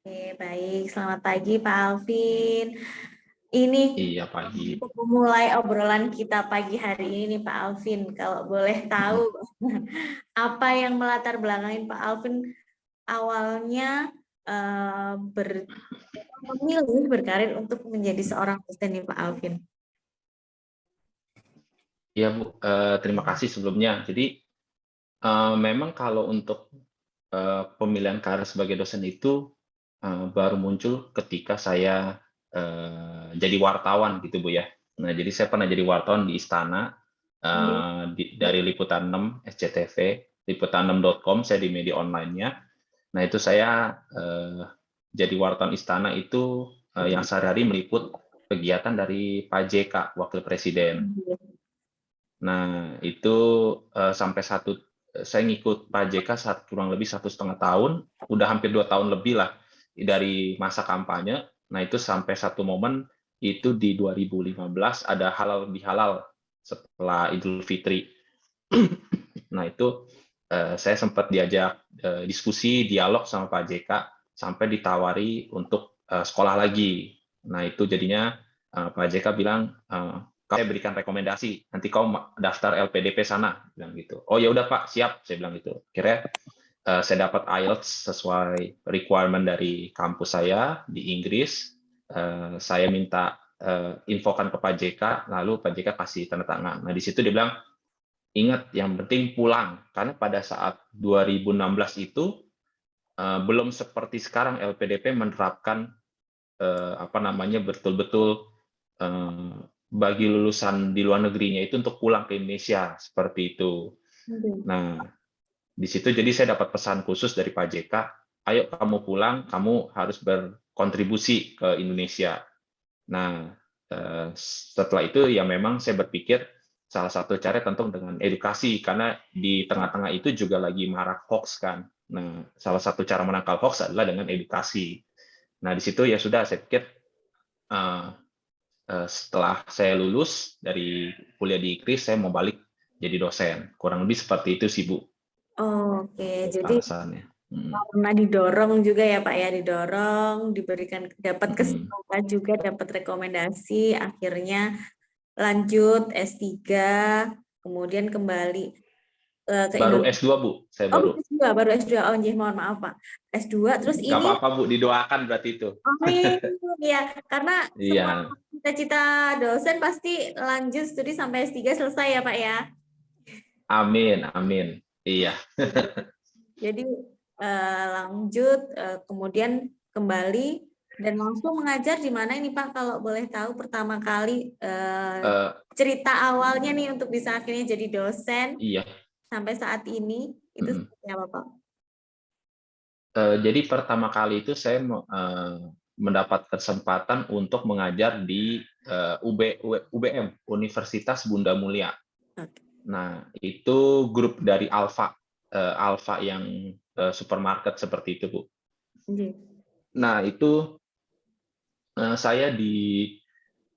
Oke, baik. Selamat pagi, Pak Alvin. Ini Iya pagi. untuk memulai obrolan kita pagi hari ini nih, Pak Alvin. Kalau boleh tahu, apa yang melatar belakangin Pak Alvin awalnya memilih berkarir untuk menjadi seorang dosen nih, Pak Alvin? Ya Bu, terima kasih sebelumnya. Jadi memang kalau untuk pemilihan karir sebagai dosen itu baru muncul ketika saya jadi wartawan gitu Bu ya. Nah jadi saya pernah jadi wartawan di Istana Iya. dari Liputan 6 SCTV, liputan6.com saya di media online-nya. Nah itu saya jadi wartawan Istana itu yang sehari-hari meliput kegiatan dari Pak JK, Wakil Presiden. Nah, itu sampai saya ngikut Pak JK kurang lebih 1,5 tahun, udah hampir 2 tahun lebih lah dari masa kampanye. Nah, itu sampai satu momen itu di 2015 ada halal bihalal setelah Idul Fitri. Nah, itu saya sempat diajak diskusi, dialog sama Pak JK sampai ditawari untuk sekolah lagi. Nah, itu jadinya Pak JK bilang, saya berikan rekomendasi, nanti kau daftar LPDP sana, bilang gitu. Oh ya udah Pak, siap, saya bilang gitu. Kira saya dapat IELTS sesuai requirement dari kampus saya di Inggris. Saya minta infokan ke Pak JK, lalu Pak JK kasih tanda tangan. Nah di situ dia bilang, ingat yang penting pulang, karena pada saat 2016 itu belum seperti sekarang LPDP menerapkan betul-betul bagi lulusan di luar negerinya itu untuk pulang ke Indonesia seperti itu. Nah, di situ jadi saya dapat pesan khusus dari Pak JK, ayo kamu pulang, kamu harus berkontribusi ke Indonesia. Nah, setelah itu ya memang saya berpikir salah satu cara tentu dengan edukasi, karena di tengah-tengah itu juga lagi marak hoax kan. Nah, salah satu cara menangkal hoax adalah dengan edukasi. Nah, di situ ya sudah saya pikir setelah saya lulus dari kuliah di Inggris, saya mau balik jadi dosen. Kurang lebih seperti itu sih, Bu, Oke, jadi alasannya. pernah didorong juga ya Pak ya, didorong, diberikan dapat Mm. kesempatan juga, dapat rekomendasi, akhirnya lanjut S3, kemudian kembali ke Baru Indonesia. S2, Bu. Saya Oh, baru. S2, baru S2. Oh, nggih, mohon maaf Pak. S2, terus Nggak ini, apa-apa, Bu. Didoakan berarti itu. amin, ya, karena semua Iya. cita-cita dosen pasti lanjut studi sampai S3 selesai ya Pak ya. Amin, amin. Iya. Jadi lanjut, kemudian kembali dan langsung mengajar di mana ini Pak, kalau boleh tahu pertama kali Eh, cerita awalnya nih untuk bisa akhirnya jadi dosen iya. sampai saat ini itu Mm. seperti apa Pak? Jadi pertama kali itu saya mendapat kesempatan untuk mengajar di UBM, Universitas Bunda Mulia. Oke. Nah, itu grup dari Alfa, Alfa yang supermarket seperti itu, Bu. Oke. Nah, itu saya di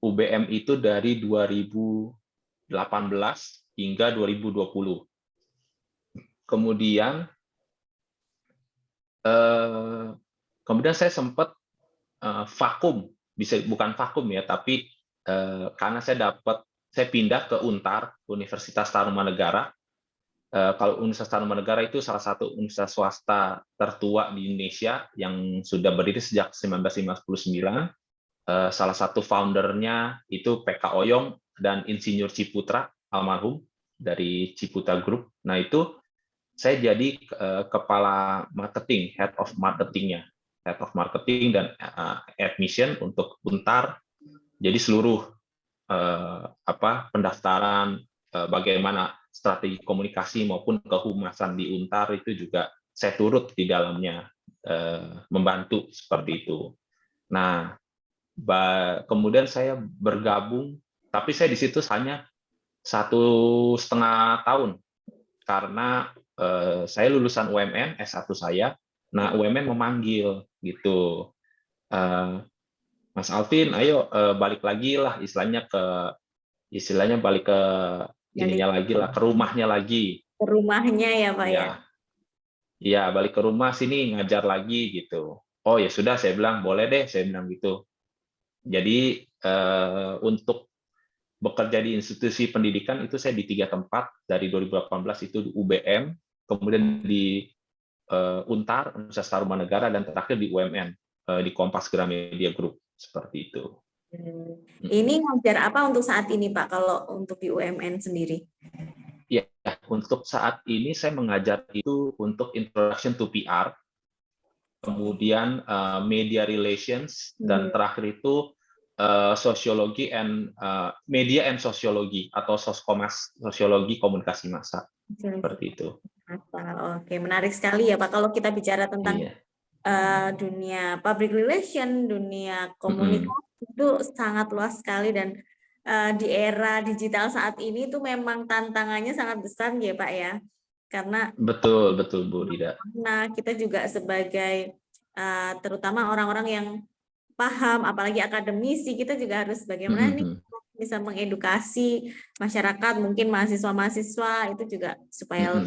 UBM itu dari 2018 hingga 2020. Kemudian, eh, kemudian saya sempat vakum, bukan vakum ya, tapi karena saya pindah ke Untar, Universitas Tarumanegara. Kalau Universitas Tarumanegara itu salah satu universitas swasta tertua di Indonesia yang sudah berdiri sejak 1959. Salah satu foundernya itu PK Oyong dan Insinyur Ciputra almarhum dari Ciputa Group. Nah itu saya jadi kepala marketing, head of marketingnya, head of marketing dan admission untuk Untar. Jadi seluruh pendaftaran, bagaimana strategi komunikasi maupun kehumasan di Untar itu juga saya turut di dalamnya, membantu seperti itu. Nah, kemudian saya bergabung, tapi saya di situ hanya 1,5 tahun karena saya lulusan UMN S1 saya. Nah, UMN memanggil gitu. Mas Alvin, ayo balik lagi lah istilahnya balik ke Balik ininya lagi lah, ke rumahnya lagi. ke rumahnya ya Pak ya. Iya, iya balik ke rumah sini ngajar lagi gitu. Oh ya sudah, saya bilang boleh deh, saya bilang gitu. Jadi untuk bekerja di institusi pendidikan itu saya di 3 tempat dari 2018 itu di UBM, kemudian di Untar, Universitas Tarumanegara, dan terakhir di UMN di Kompas Gramedia Group seperti itu. Ini ngajar apa untuk saat ini Pak, kalau untuk di UMN sendiri? Ya, untuk saat ini saya mengajar itu untuk Introduction to PR, kemudian Media Relations, dan terakhir itu Sosiologi and Media and Sosiologi atau Soskomas, Sosiologi Komunikasi Massa. Seperti itu. Oke, menarik sekali ya Pak. Kalau kita bicara tentang Iya. dunia public relation, dunia komunikasi itu sangat luas sekali, dan di era digital saat ini itu memang tantangannya sangat besar ya Pak ya. Karena Betul Bu Rida. kita juga sebagai terutama orang-orang yang paham, apalagi akademisi, kita juga harus bagaimana nih bisa mengedukasi masyarakat, mungkin mahasiswa-mahasiswa itu juga supaya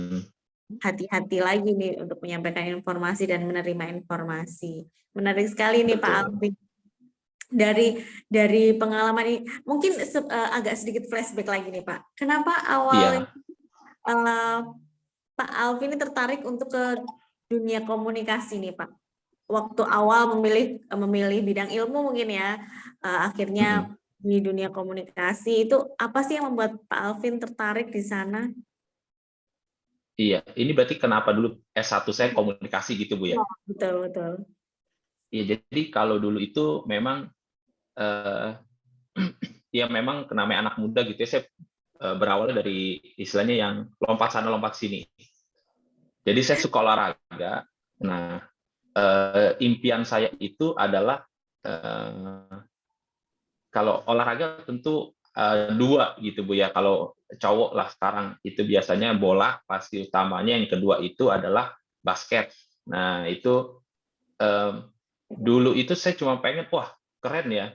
hati-hati lagi nih untuk menyampaikan informasi dan menerima informasi. Menarik sekali nih Pak Alvin. Dari pengalaman ini, mungkin agak sedikit flashback lagi nih Pak. Kenapa awalnya Pak Alvin ini tertarik untuk ke dunia komunikasi nih Pak? Waktu awal memilih bidang ilmu mungkin ya, akhirnya di dunia komunikasi, itu apa sih yang membuat Pak Alvin tertarik di sana? Iya, ini berarti kenapa dulu S1 saya komunikasi gitu Bu ya? Betul, betul. Iya, jadi kalau dulu itu memang ya memang namanya anak muda gitu ya, saya berawal dari istilahnya yang lompat sana lompat sini. Jadi saya suka olahraga. Nah, impian saya itu adalah kalau olahraga tentu dua gitu Bu ya. Kalau cowok lah sekarang itu biasanya bola pasti utamanya, yang kedua itu adalah basket. Nah, itu dulu itu saya cuma pengen, wah keren ya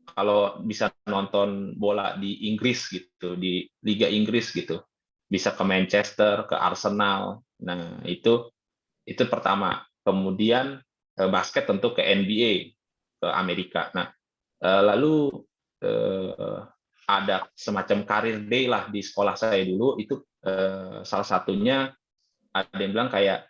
kalau bisa nonton bola di Inggris gitu, di Liga Inggris gitu. Bisa ke Manchester, ke Arsenal. Nah, itu pertama. Kemudian basket tentu ke NBA, ke Amerika. Nah, lalu ada semacam career day lah di sekolah saya dulu, itu salah satunya ada yang bilang kayak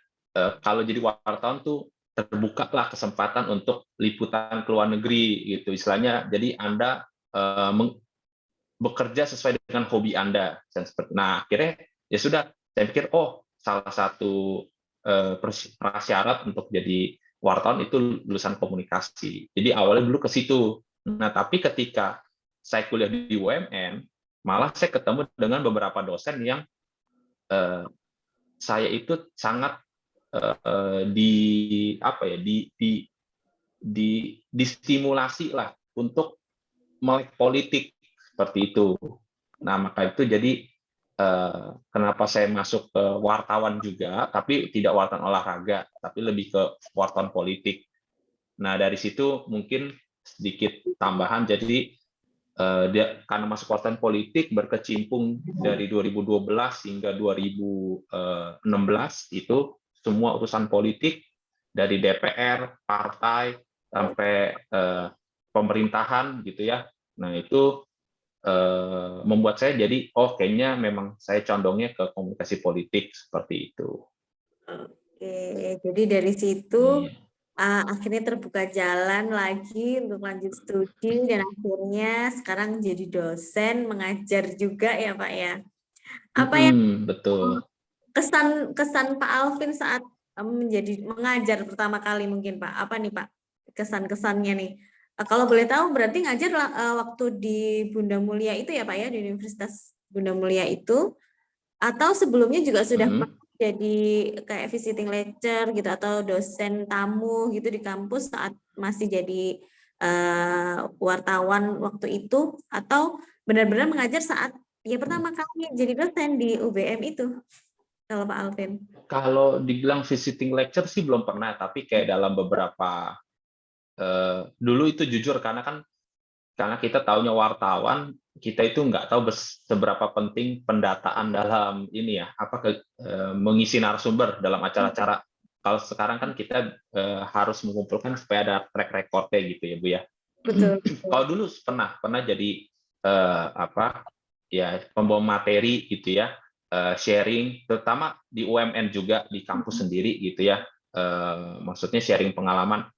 kalau jadi wartawan tuh terbuka lah kesempatan untuk liputan ke luar negeri gitu istilahnya. Jadi Anda bekerja sesuai dengan hobi Anda. Nah, akhirnya ya sudah, saya pikir oh salah satu prasyarat untuk jadi wartawan itu lulusan komunikasi. Jadi awalnya dulu ke situ. Nah, tapi ketika saya kuliah di UMN, malah saya ketemu dengan beberapa dosen yang saya itu sangat di apa ya distimulasi lah untuk melek politik seperti itu. Nah, maka itu jadi kenapa saya masuk ke wartawan juga, tapi tidak wartawan olahraga, tapi lebih ke wartawan politik. Nah, dari situ mungkin sedikit tambahan, jadi karena masuk wartawan politik berkecimpung dari 2012 hingga 2016 itu semua urusan politik dari DPR, partai sampai pemerintahan gitu ya. Nah, itu membuat saya jadi kayaknya memang saya condongnya ke komunikasi politik seperti itu. Oke, jadi dari situ Iya. akhirnya terbuka jalan lagi untuk lanjut studi, dan akhirnya sekarang jadi dosen mengajar juga ya Pak ya. Apa yang Betul. kesan Pak Alvin saat menjadi mengajar pertama kali mungkin Pak? Apa nih Pak kesan-kesannya nih? Kalau boleh tahu berarti ngajar waktu di Bunda Mulia itu ya Pak ya, di Universitas Bunda Mulia itu, atau sebelumnya juga sudah jadi kayak visiting lecture gitu atau dosen tamu gitu di kampus saat masih jadi wartawan waktu itu, atau benar-benar mengajar saat ya pertama kali jadi dosen di UBM itu, kalau Pak Alvin? Kalau dibilang visiting lecture sih belum pernah, tapi kayak dalam beberapa dulu itu jujur karena kita taunya wartawan, kita itu nggak tahu seberapa penting pendataan dalam ini ya, mengisi narasumber dalam acara-acara Kalau sekarang kan kita harus mengumpulkan supaya ada track record-nya gitu ya Bu ya. Betul. Kalau dulu pernah jadi apa ya, pembawa materi gitu ya, sharing terutama di UMN juga di kampus sendiri gitu ya. Maksudnya sharing pengalaman,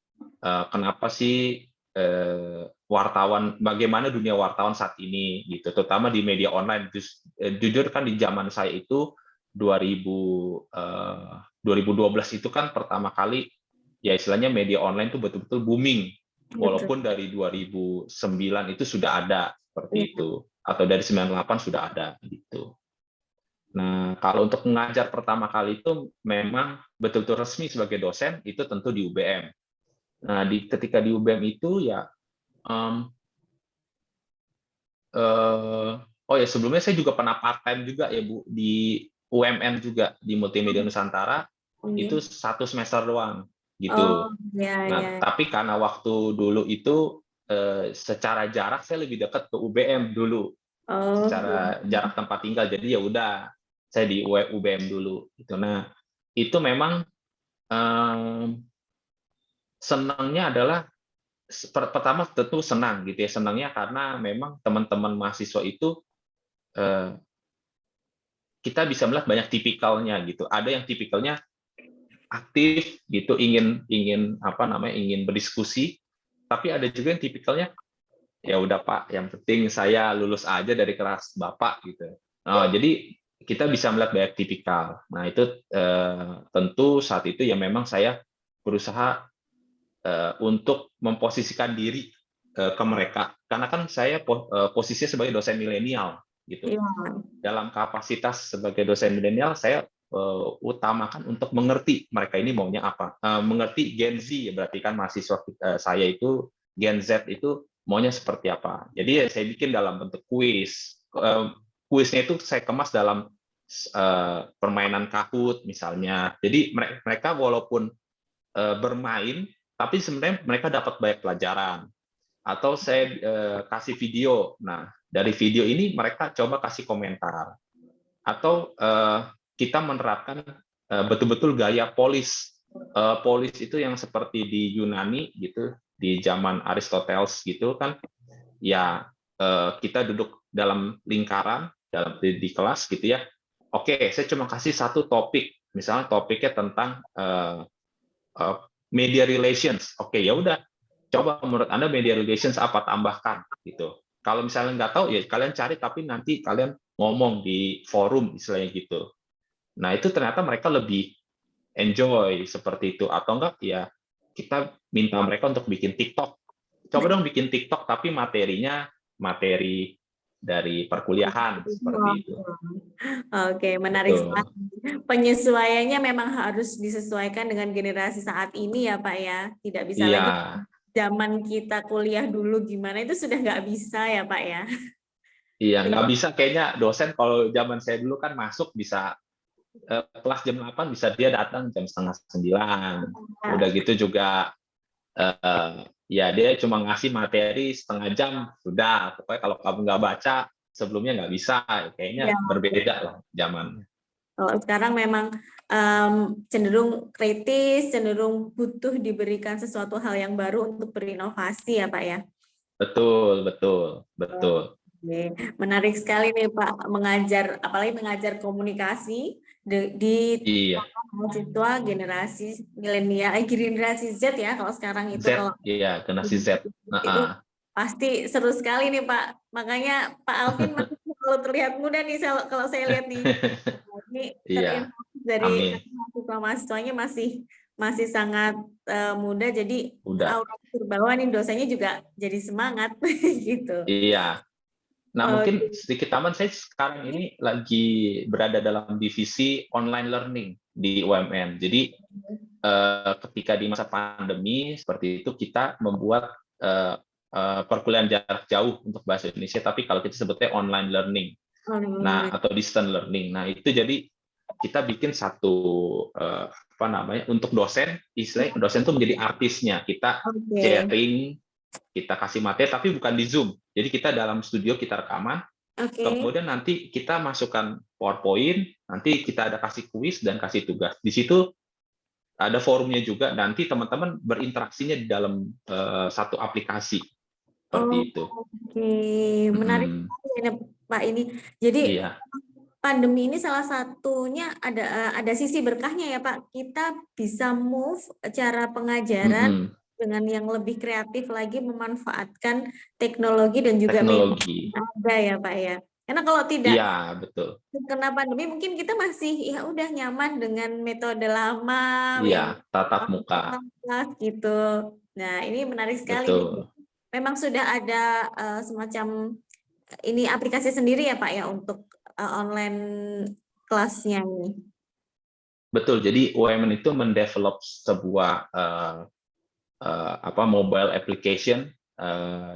kenapa sih wartawan, bagaimana dunia wartawan saat ini gitu, terutama di media online. Jujur kan di zaman saya itu 2012 itu kan pertama kali ya istilahnya media online itu betul-betul booming. Betul. Walaupun dari 2009 itu sudah ada seperti Iya. itu, atau dari 98 sudah ada gitu. Nah, kalau untuk mengajar pertama kali itu memang betul-betul resmi sebagai dosen itu tentu di UBM. Nah, ketika di UBM itu ya, oh ya sebelumnya saya juga pernah part time juga ya Bu di UMN juga di Multimedia Nusantara, itu Iya. 1 semester doang Oh, gitu. ya, ya. Nah, tapi karena waktu dulu itu secara jarak saya lebih dekat ke UBM dulu, Oh, secara jarak tempat tinggal. Jadi ya udah saya di UBM dulu gitu. Nah, itu memang senangnya adalah pertama tentu senang gitu ya. Senangnya karena memang teman-teman mahasiswa itu kita bisa melihat banyak tipikalnya gitu. Ada yang tipikalnya aktif gitu, ingin apa namanya, ingin berdiskusi, tapi ada juga yang tipikalnya ya udah Pak, yang penting saya lulus aja dari kelas Bapak gitu. Nah, jadi kita bisa melihat banyak tipikal. Nah, itu tentu saat itu ya memang saya berusaha untuk memposisikan diri ke mereka. Karena kan saya posisinya sebagai dosen milenial gitu. Iya. Dalam kapasitas sebagai dosen milenial, saya utamakan untuk mengerti mereka ini maunya apa. Mengerti Gen Z, ya berarti kan mahasiswa saya itu Gen Z itu maunya seperti apa. Jadi ya saya bikin dalam bentuk kuis. Kuisnya itu saya kemas dalam permainan Kahoot misalnya. Jadi mereka walaupun bermain, tapi sebenarnya mereka dapat banyak pelajaran. Atau saya kasih video. Nah, dari video ini mereka coba kasih komentar. Atau kita menerapkan betul-betul gaya polis. Polis itu yang seperti di Yunani gitu, di zaman Aristoteles gitu kan, ya kita duduk dalam lingkaran di kelas gitu ya. Oke, saya cuma kasih satu topik, misalnya topiknya tentang media relations. Oke, ya udah. Coba menurut Anda media relations apa, tambahkan gitu. Kalau misalnya nggak tahu ya kalian cari, tapi nanti kalian ngomong di forum istilahnya gitu. Nah, itu ternyata mereka lebih enjoy seperti itu. Atau enggak ya kita minta mereka untuk bikin TikTok. Coba dong bikin TikTok tapi materinya materi dari perkuliahan seperti itu. Oke, menarik Betul. sekali. Penyesuaiannya memang harus disesuaikan dengan generasi saat ini ya Pak ya. Tidak bisa Iya, lagi zaman kita kuliah dulu gimana, itu sudah nggak bisa ya Pak ya. iya nggak bisa kayaknya dosen kalau zaman saya dulu kan masuk bisa kelas jam 8 bisa dia datang jam setengah 9. Udah gitu juga ya dia cuma ngasih materi setengah jam, sudah. Pokoknya kalau kamu nggak baca sebelumnya nggak bisa. Kayaknya Ya, berbeda lah zaman. kalau sekarang memang cenderung kritis, cenderung butuh diberikan sesuatu hal yang baru untuk berinovasi ya Pak ya. Betul, betul, betul. Oke, menarik sekali nih Pak mengajar, apalagi mengajar komunikasi di Iya, mahasiswa generasi milenial, generasi Z ya kalau sekarang itu, Z, kalau iya generasi Z. itu pasti seru sekali nih Pak. Makanya Pak Alvin masih selalu terlihat muda nih kalau saya lihat nih. Ini Iya, terinspirasi dari amin. mahasiswanya masih sangat muda, jadi Udah. aura terbawa nih dosennya juga jadi semangat gitu. Iya. Nah, mungkin Oke. sedikit taman, saya sekarang ini lagi berada dalam divisi online learning di UMN. Jadi ketika di masa pandemi seperti itu kita membuat perkuliahan jarak jauh untuk bahasa Indonesia, tapi kalau kita sebutnya online learning, nah atau distance learning. Nah itu jadi kita bikin satu apa namanya, untuk dosen, istilahnya dosen itu menjadi artisnya. Kita Oke. sharing, kita kasih materi, tapi bukan di Zoom. Jadi kita dalam studio kita rekaman, Oke. kemudian nanti kita masukkan PowerPoint, nanti kita ada kasih kuis dan kasih tugas. Di situ ada forumnya juga, nanti teman-teman berinteraksinya di dalam satu aplikasi seperti Oh, itu. oke. Menarik sekali ya, Pak ini. Jadi Iya. pandemi ini salah satunya ada sisi berkahnya ya Pak. Kita bisa move cara pengajaran Mm-mm. dengan yang lebih kreatif lagi memanfaatkan teknologi dan juga media Teknologi. yang ada ya Pak ya. Karena kalau tidak Iya, betul. kena pandemi mungkin kita masih ya udah nyaman dengan metode lama Iya, yang tatap muka. kelas gitu. Nah, ini menarik sekali nih. Betul. Memang sudah ada semacam ini aplikasi sendiri ya Pak ya untuk online kelasnya ini. Betul. Jadi UMN itu mendevelop sebuah mobile application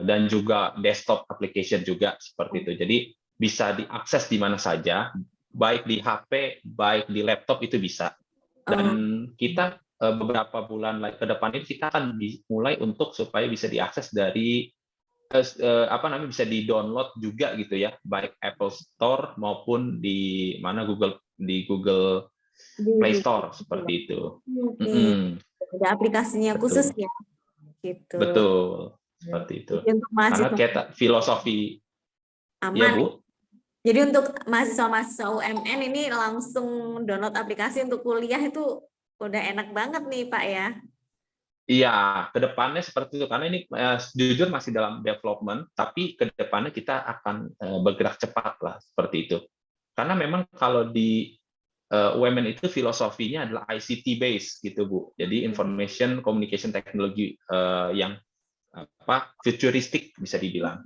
dan juga desktop application juga seperti itu. Jadi bisa diakses di mana saja, baik di HP, baik di laptop itu bisa. Dan kita beberapa bulan ke depan ini kita akan mulai untuk supaya bisa diakses dari bisa di-download juga gitu ya, baik Apple Store maupun di Google Play Store seperti itu. Oke, Mm-mm. ada aplikasinya khusus Betul. ya, gitu. Betul, seperti itu. Jadi untuk Karena mahasiswa kita filosofi, ya aman. Bu, Jadi untuk mahasiswa-mahasiswa UMN ini langsung download aplikasi untuk kuliah itu udah enak banget nih Pak ya. iya, ke depannya seperti itu. Karena ini jujur masih dalam development, tapi ke depannya kita akan bergerak cepat lah, seperti itu. Karena memang kalau di UMN itu filosofinya adalah ICT based gitu Bu. Jadi information communication technology yang futuristik bisa dibilang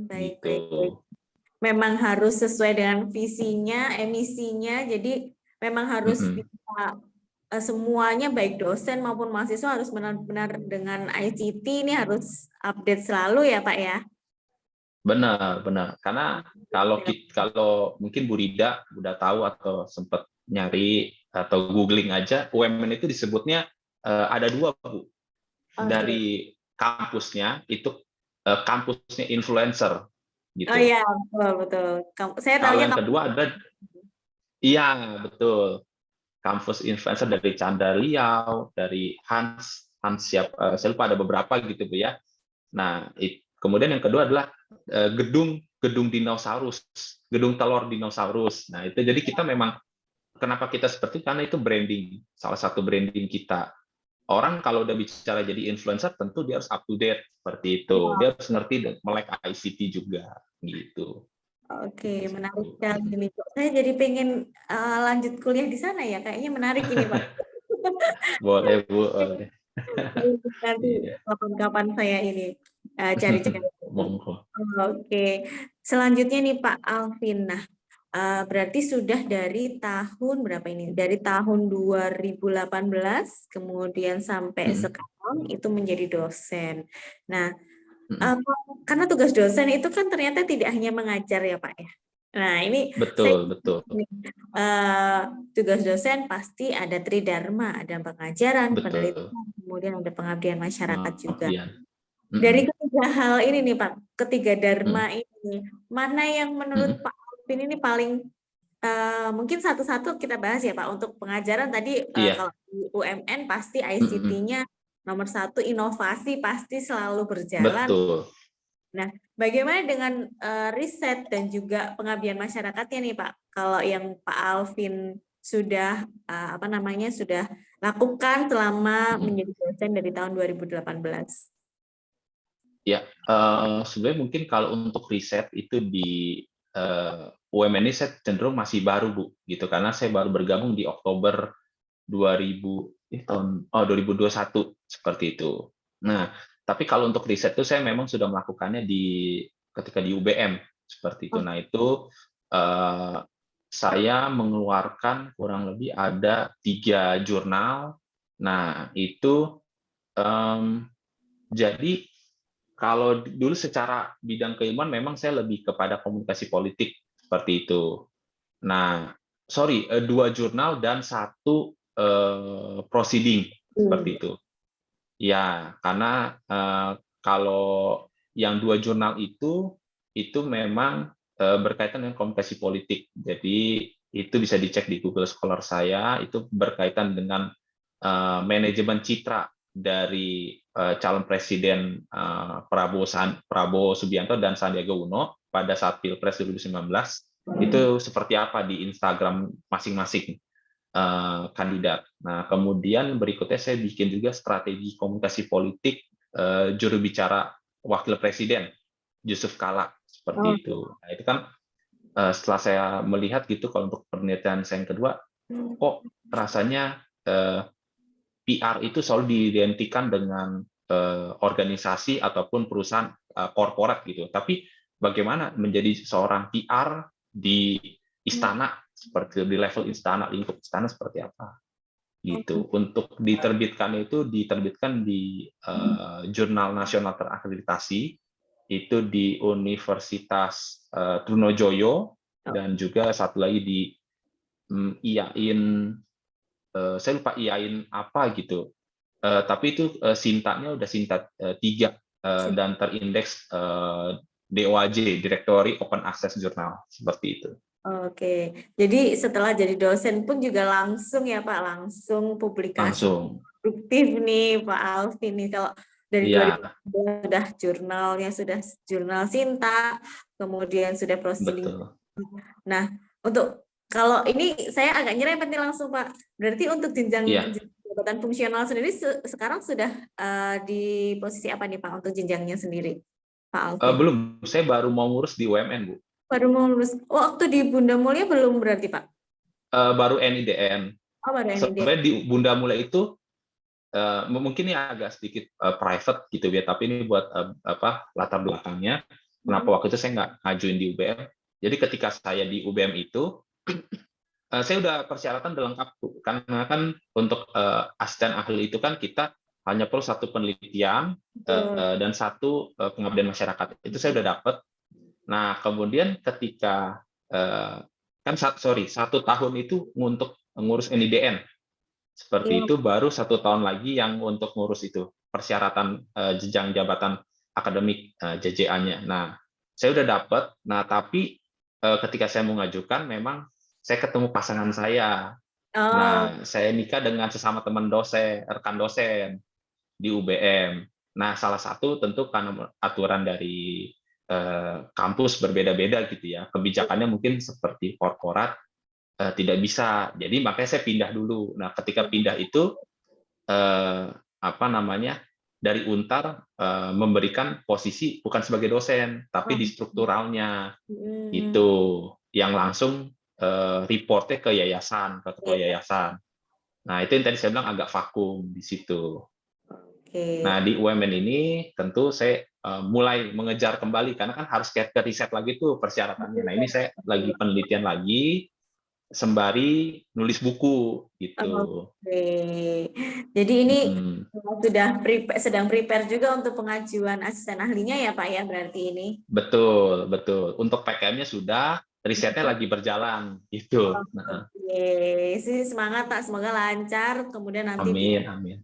Baik, baik, baik. gitu. Memang harus sesuai dengan visinya, emisinya. Jadi memang harus Mm-mm. bisa semuanya baik dosen maupun mahasiswa harus benar-benar dengan ICT ini harus update selalu ya Pak ya. Benar, benar. Karena kalau mungkin Bu Rida udah tahu atau sempat nyari atau googling aja, UMN itu disebutnya ada dua Bu. Oke. Dari kampusnya itu kampusnya influencer Oh gitu. iya, betul, betul. Saya Kalau tahunya yang kamu. kedua ada, iya betul, kampus influencer dari Chandra Liao, dari saya lupa ada beberapa gitu Bu ya. Nah, kemudian yang kedua adalah gedung dinosaurus, gedung telur dinosaurus. Nah, itu jadi kita memang kenapa kita seperti itu, karena itu branding, salah satu branding kita. Orang kalau udah bicara jadi influencer, tentu dia harus up to date seperti itu. Ya, Dia harus ngerti dan melek ICT juga gitu. oke, menarik Gitu. sekali ini Pak. Saya jadi pengen lanjut kuliah di sana ya. Kayaknya menarik ini Pak. Boleh Bu, boleh. Nanti Iya. kapan-kapan saya ini cari-cari. Monggo. Oke, selanjutnya nih Pak Alvin. Nah, berarti sudah dari tahun berapa ini? Dari tahun 2018, kemudian sampai Mm-mm. sekarang itu menjadi dosen. Nah, Mm-mm. karena tugas dosen itu kan ternyata tidak hanya mengajar ya Pak ya. Nah, ini saya Betul, betul. tugas dosen pasti ada tridharma, ada pengajaran, Betul. penelitian, kemudian ada pengabdian masyarakat juga. Pengabdian. Dari Mm-mm. ketiga hal ini nih Pak, ketiga Mm-mm. dharma ini, mana yang menurut Mm-mm. Pak Alvin ini paling mungkin satu-satu kita bahas ya Pak. Untuk pengajaran tadi Iya. kalau di UMN pasti Mm-mm. ICT-nya nomor satu, inovasi pasti selalu berjalan. Betul. Nah, bagaimana dengan riset dan juga pengabdian masyarakatnya nih Pak? Kalau yang Pak Alvin sudah sudah lakukan selama Mm-mm. menjadi dosen dari tahun 2018. Ya, sebenarnya mungkin kalau untuk riset itu di UMN ini saya cenderung masih baru Bu, gitu karena saya baru bergabung di Oktober 2021 seperti itu. Nah, tapi kalau untuk riset itu saya memang sudah melakukannya ketika di UBM seperti itu. Nah itu saya mengeluarkan kurang lebih ada 3 jurnal. Nah itu jadi kalau dulu secara bidang keilmuan memang saya lebih kepada komunikasi politik seperti itu. Nah, 2 jurnal dan 1 proceeding seperti itu. Ya, karena kalau yang 2 jurnal itu memang berkaitan dengan komunikasi politik. Jadi itu bisa dicek di Google Scholar saya, itu berkaitan dengan manajemen citra dari calon presiden Prabowo Subianto dan Sandiaga Uno pada saat Pilpres 2019 itu seperti apa di Instagram masing-masing kandidat. Nah, kemudian berikutnya saya bikin juga strategi komunikasi politik juru bicara wakil presiden Yusuf Kala seperti itu. Nah, itu kan setelah saya melihat gitu, kalau untuk penelitian saya yang kedua, kok rasanya PR itu selalu diidentikan dengan organisasi ataupun perusahaan korporat gitu. Tapi bagaimana menjadi seorang PR di istana, seperti di level istana, lingkup istana seperti apa? Gitu. Untuk diterbitkan itu diterbitkan di jurnal nasional terakreditasi itu di Universitas Trunojoyo dan juga satu lagi di IAIN, saya lupa IAIN apa gitu. Tapi itu Sintanya udah Sinta 3 dan terindeks DOAJ, Directory Open Access Journal, seperti itu. Oke, jadi setelah jadi dosen pun juga langsung ya Pak, langsung publikasi Langsung. produktif nih Pak Alvin nih. Kalau dari Iya, 2000 sudah jurnalnya, sudah jurnal Sinta, kemudian sudah proceeding. betul. Nah, untuk kalau ini saya agak nyerempet nih langsung Pak. Berarti untuk jenjang Iya, jabatan fungsional sendiri sekarang sudah di posisi apa nih Pak untuk jenjangnya sendiri, Pak Alvin? belum. Saya baru mau ngurus di UMN, Bu. Baru mau lulus. Waktu di Bunda Mulia belum berarti Pak? Baru NIDN. Oh, baru NID. Sebenarnya di Bunda Mulia itu mungkin ini agak sedikit private gitu ya, tapi ini buat latar belakangnya. Kenapa waktu itu saya nggak ngajuin di UBM? Jadi ketika saya di UBM itu, saya udah persyaratan udah lengkap, Bu. Karena kan untuk asisten ahli itu kan kita hanya perlu satu penelitian dan satu pengabdian masyarakat. Itu saya udah dapat. Nah, kemudian ketika kan 1 tahun itu untuk ngurus NIDN, seperti itu, baru 1 tahun lagi yang untuk ngurus itu persyaratan jenjang jabatan akademik JJA-nya. Nah, saya udah dapat. Nah, tapi ketika saya mengajukan, memang saya ketemu pasangan saya. Nah, saya nikah dengan sesama teman dosen, rekan dosen di UBM. Nah, salah satu tentu karena aturan dari kampus berbeda-beda gitu ya. Kebijakannya mungkin seperti korporat tidak bisa. Jadi makanya saya pindah dulu. Nah, ketika pindah itu dari Untar memberikan posisi bukan sebagai dosen, tapi di strukturalnya itu yang langsung reportnya ke yayasan, ke ketua yayasan. Nah, itu yang tadi saya bilang agak vakum di situ. Nah, di UMN ini tentu saya mulai mengejar kembali karena kan harus ke riset lagi tuh persyaratannya. Nah, ini saya lagi penelitian lagi sembari nulis buku gitu. Oke. Jadi ini sudah sedang prepare juga untuk pengajuan asisten ahlinya ya Pak ya, berarti ini. Betul, betul. Untuk PKM-nya sudah, risetnya lagi berjalan gitu. Oke, sih semangat Pak, semoga lancar. Kemudian nanti Amin, amin.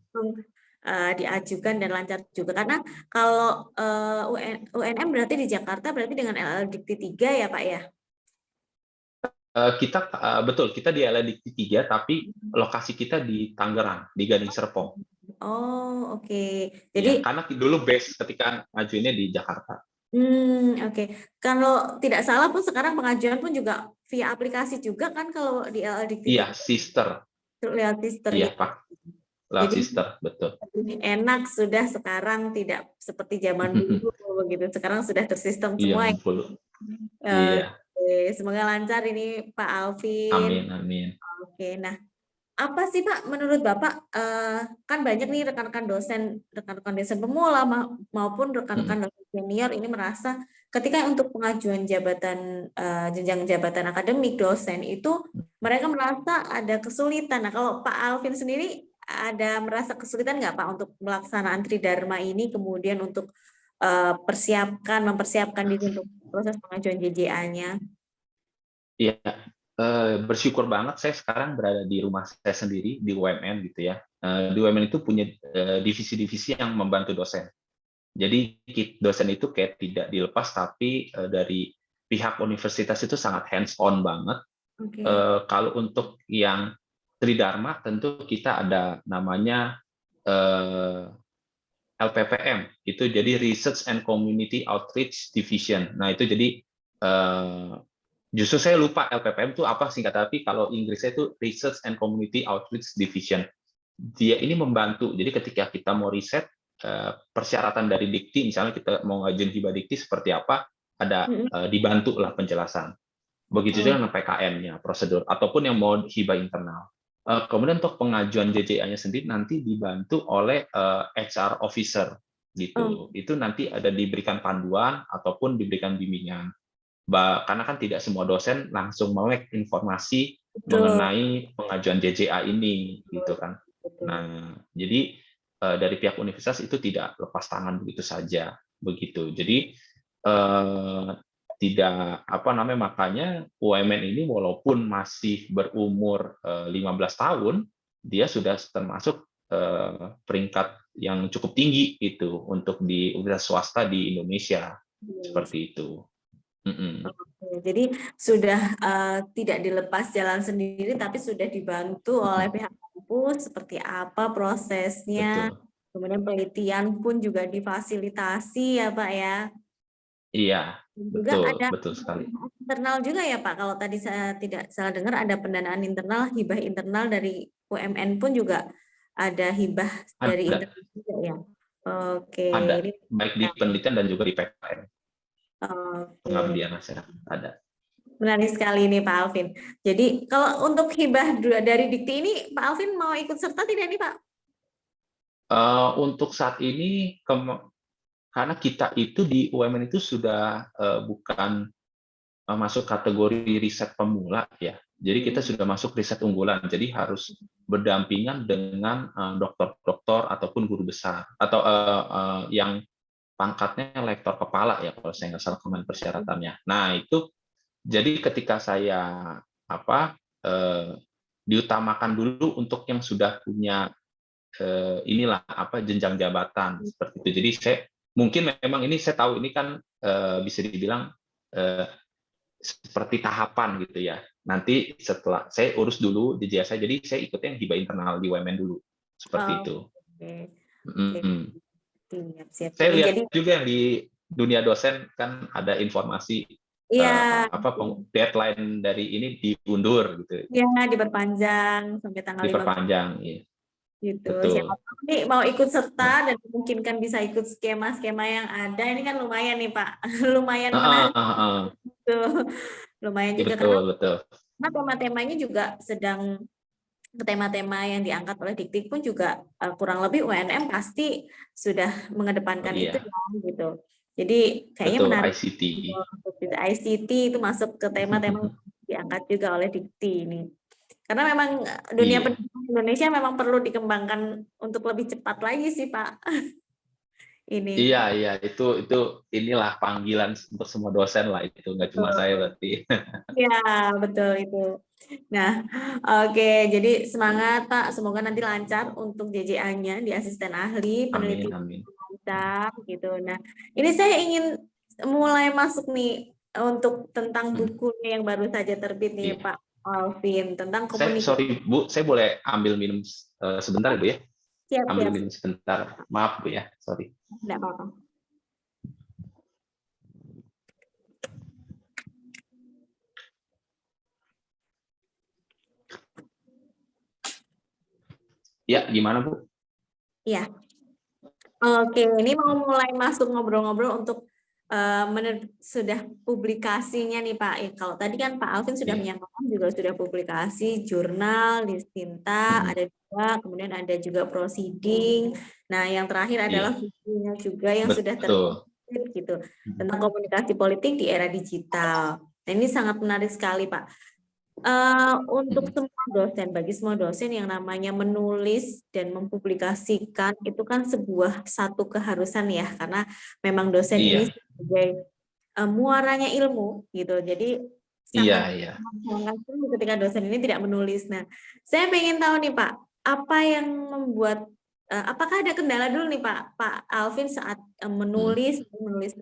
diajukan dan lancar juga. Karena kalau UNM berarti di Jakarta berarti dengan LL-Dikti 3 ya Pak ya? Kita betul, kita di LL-Dikti 3, tapi lokasi kita di Tangerang, di Gading Serpong. Oh, oke. Ya, Jadi karena dulu base ketika ngajuinnya di Jakarta. oke. Kalau tidak salah pun sekarang pengajuan pun juga via aplikasi juga kan kalau di LL-Dikti 3. Iya, sister. Lewat sister Iya, ya. Pak. Lewat Jadi sister, betul. enak sudah sekarang, tidak seperti zaman dulu begitu. Sekarang sudah tersistem Iya, semua. ngumpul. Iya. Oke, semoga lancar ini Pak Alvin. Amin, amin. Oke, nah apa sih Pak menurut Bapak, kan banyak nih rekan-rekan dosen pemula maupun rekan-rekan dosen senior ini merasa ketika untuk pengajuan jabatan jenjang jabatan akademik dosen itu mereka merasa ada kesulitan. Nah, kalau Pak Alvin sendiri ada merasa kesulitan nggak Pak untuk melaksanaan Tridharma ini, kemudian untuk mempersiapkan diri untuk proses pengajuan JJA-nya? Iya, bersyukur banget saya sekarang berada di rumah saya sendiri di UMN gitu ya. Di UMN itu punya divisi-divisi yang membantu dosen. Jadi dosen itu kayak tidak dilepas, tapi dari pihak universitas itu sangat hands on banget. Kalau untuk yang Tridharma tentu kita ada namanya LPPM, itu jadi Research and Community Outreach Division. Nah itu jadi justru saya lupa LPPM itu apa singkat, tapi kalau Inggrisnya itu Research and Community Outreach Division. Dia ini membantu. Jadi ketika kita mau riset persyaratan dari Dikti, misalnya kita mau ngajuin hibah Dikti seperti apa, ada dibantu lah penjelasan. Begitu juga dengan PKN-nya, prosedur, ataupun yang mau hibah internal. Kemudian untuk pengajuan JJA-nya sendiri nanti dibantu oleh HR officer gitu. Itu nanti ada diberikan panduan ataupun diberikan bimbingan. Karena kan tidak semua dosen langsung melek informasi mengenai pengajuan JJA ini gitu kan. Nah, jadi dari pihak universitas itu tidak lepas tangan begitu saja begitu. Jadi tidak makanya UMN ini walaupun masih berumur 15 tahun, dia sudah termasuk peringkat yang cukup tinggi itu untuk di universitas swasta di Indonesia seperti itu. Jadi sudah tidak dilepas jalan sendiri, tapi sudah dibantu oleh pihak kampus seperti apa prosesnya, kemudian penelitian pun juga difasilitasi ya Pak ya. Iya, Juga ada betul sekali. Internal juga ya Pak, kalau tadi saya tidak salah dengar ada pendanaan internal, hibah internal dari UMN pun juga ada hibah dari internal juga ya. Oke. Ada, baik di penelitian dan juga di PKN. Pengabdian masyarakat ada. Menarik sekali ini Pak Alvin. Jadi kalau untuk hibah dari Dikti ini Pak Alvin mau ikut serta tidak nih Pak? Untuk saat ini karena kita itu di UMN itu sudah bukan masuk kategori riset pemula ya. Jadi kita sudah masuk riset unggulan. Jadi harus berdampingan dengan dokter-dokter ataupun guru besar atau yang pangkatnya lektor kepala ya kalau saya nggak salah kemarin persyaratannya. Nah itu jadi ketika saya diutamakan dulu untuk yang sudah punya jenjang jabatan seperti itu. Jadi saya mungkin memang ini saya tahu ini kan bisa dibilang seperti tahapan gitu ya. Nanti setelah saya urus dulu di jasa, jadi saya ikutnya yang hibah internal di UMN dulu seperti itu. Siap. Saya lihat juga yang di dunia dosen kan ada informasi deadline dari ini diundur gitu. Ya, diperpanjang sampai tanggal 15. Diperpanjang, iya. Gitu. Betul. Siapa tahu nih mau ikut serta dan memungkinkan bisa ikut skema-skema yang ada, ini kan lumayan nih Pak, lumayan menarik. Lumayan juga karena tema-temanya juga sedang tema-tema yang diangkat oleh Dikti pun juga kurang lebih UNM pasti sudah mengedepankan itu ya, gitu. Jadi kayaknya menarik. ICT itu masuk ke tema-tema yang diangkat juga oleh Dikti ini. Karena memang dunia pendidikan Indonesia memang perlu dikembangkan untuk lebih cepat lagi sih Pak. Ini. Iya, itu inilah panggilan untuk semua dosen lah, itu nggak cuma saya berarti. Iya, betul itu. Nah, oke, jadi semangat Pak, semoga nanti lancar untuk JJA-nya di asisten ahli, penelitian lancar gitu. Nah, ini saya ingin mulai masuk nih untuk tentang bukunya yang baru saja terbit nih Pak Alvin, tentang komunikasi. Sorry Bu, saya boleh ambil minum sebentar Bu ya? Siap. Ambil minum sebentar, maaf Bu ya, sorry. Tidak apa-apa. Ya, gimana Bu? Iya. Oke, ini mau mulai masuk ngobrol-ngobrol untuk sudah publikasinya nih Pak. Kalau tadi kan Pak Alvin sudah menyampaikan juga sudah publikasi jurnal di Sinta, ada juga, kemudian ada juga proceeding. Nah, yang terakhir adalah bukunya juga yang sudah terbit gitu tentang komunikasi politik di era digital. Nah, ini sangat menarik sekali Pak. Untuk semua dosen, bagi semua dosen yang namanya menulis dan mempublikasikan itu kan satu keharusan ya, karena memang dosen ini sebagai muaranya ilmu gitu, jadi sangat ketika dosen ini tidak menulis. Nah, saya ingin tahu nih Pak, apa yang membuat apakah ada kendala dulu nih Pak Alvin saat menulis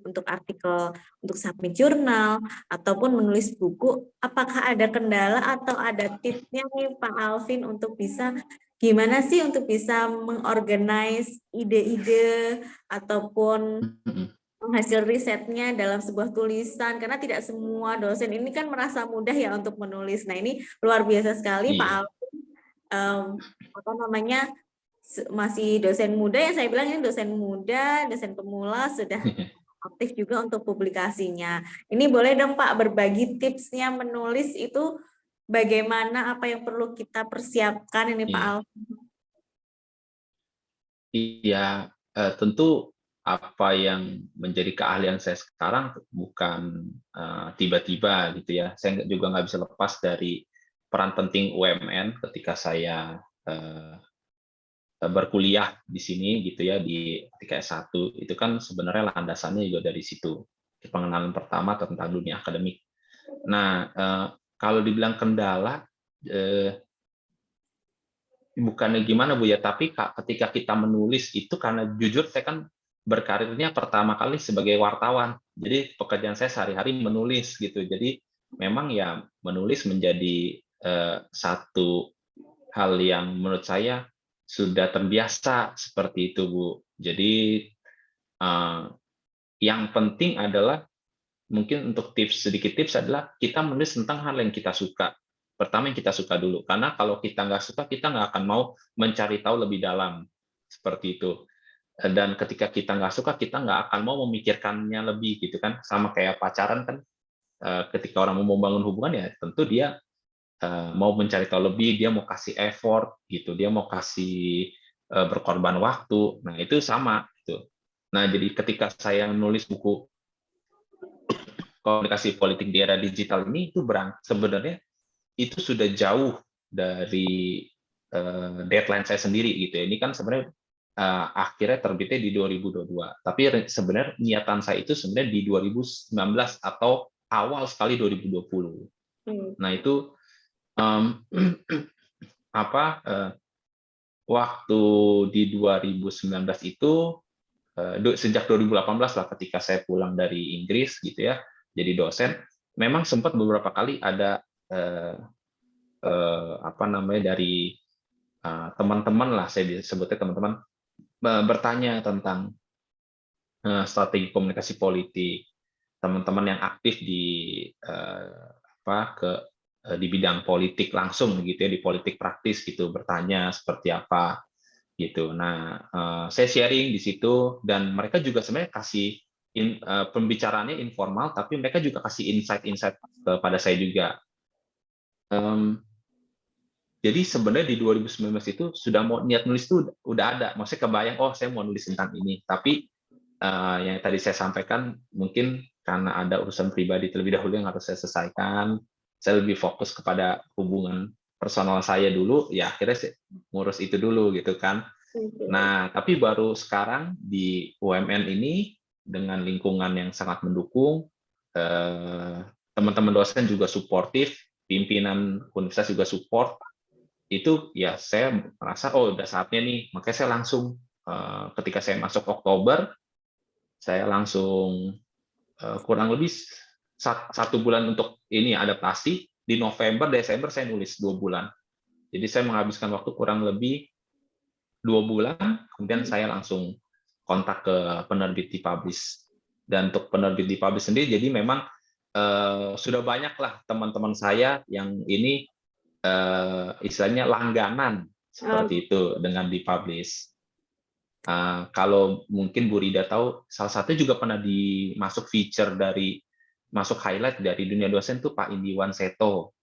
untuk artikel, untuk submit jurnal, ataupun menulis buku, apakah ada kendala atau ada tipsnya nih Pak Alvin untuk bisa gimana sih untuk bisa mengorganize ide-ide ataupun hasil risetnya dalam sebuah tulisan, karena tidak semua dosen ini kan merasa mudah ya untuk menulis. Nah ini luar biasa sekali Pak Iya. Alvin, apa namanya, masih dosen muda ya, saya bilang ini dosen muda, dosen pemula, sudah aktif juga untuk publikasinya. Ini boleh dong Pak berbagi tipsnya menulis itu bagaimana, apa yang perlu kita persiapkan ini Pak Iya. Alvin? Iya, tentu apa yang menjadi keahlian saya sekarang bukan tiba-tiba gitu ya. Saya juga nggak bisa lepas dari peran penting UMN ketika saya berkuliah di sini gitu ya, di ketika S1 itu kan sebenarnya landasannya juga dari situ, pengenalan pertama tentang dunia akademik. Nah, kalau dibilang kendala, bukannya gimana Bu ya, tapi ketika kita menulis itu, karena jujur saya kan berkarirnya pertama kali sebagai wartawan, jadi pekerjaan saya sehari-hari menulis gitu. Jadi memang ya menulis menjadi satu hal yang menurut saya sudah terbiasa seperti itu, Bu. Jadi, yang penting adalah mungkin untuk sedikit tips adalah kita menulis tentang hal yang kita suka. Pertama yang kita suka dulu, karena kalau kita nggak suka, kita nggak akan mau mencari tahu lebih dalam, seperti itu. Dan ketika kita nggak suka, kita nggak akan mau memikirkannya lebih, gitu kan. Sama kayak pacaran kan, ketika orang mau membangun hubungan ya tentu dia mau mencari tahu lebih, dia mau kasih effort gitu, dia mau kasih berkorban waktu. Nah, itu sama gitu. Nah, jadi ketika saya nulis buku komunikasi politik di era digital ini, itu sebenarnya itu sudah jauh dari deadline saya sendiri gitu ya. Ini kan sebenarnya akhirnya terbitnya di 2022. Tapi sebenarnya niatan saya itu sebenarnya di 2019 atau awal sekali 2020. Nah, itu apa waktu di 2019 itu sejak 2018 lah, ketika saya pulang dari Inggris gitu ya, jadi dosen, memang sempat beberapa kali ada apa namanya, dari teman-teman lah, saya sebutnya teman-teman, bertanya tentang strategi komunikasi politik, teman-teman yang aktif di di bidang politik langsung gitu ya, di politik praktis gitu, bertanya seperti apa gitu. Nah, saya sharing di situ, dan mereka juga sebenarnya kasih pembicaraannya informal, tapi mereka juga kasih insight-insight kepada saya juga. Jadi sebenarnya di 2019 itu sudah mau niat nulis itu udah ada, maksudnya kebayang, oh saya mau nulis tentang ini, tapi yang tadi saya sampaikan, mungkin karena ada urusan pribadi terlebih dahulu yang harus saya selesaikan, saya lebih fokus kepada hubungan personal saya dulu, ya akhirnya saya ngurus itu dulu gitu kan. Nah, tapi baru sekarang di UMN ini, dengan lingkungan yang sangat mendukung, teman-teman dosen juga suportif, pimpinan universitas juga support, itu ya saya merasa, oh udah saatnya nih, makanya saya langsung, ketika saya masuk Oktober, saya langsung kurang lebih 1 bulan untuk ini adaptasi, di November, Desember saya nulis 2 bulan. Jadi saya menghabiskan waktu kurang lebih 2 bulan, kemudian saya langsung kontak ke penerbit di-publish. Dan untuk penerbit di-publish sendiri, jadi memang sudah banyaklah teman-teman saya yang ini istilahnya langganan seperti itu dengan di-publish. Kalau mungkin Bu Rida tahu, salah satu juga pernah masuk feature masuk highlight dari dunia dosen tuh Pak Indiwan Seto,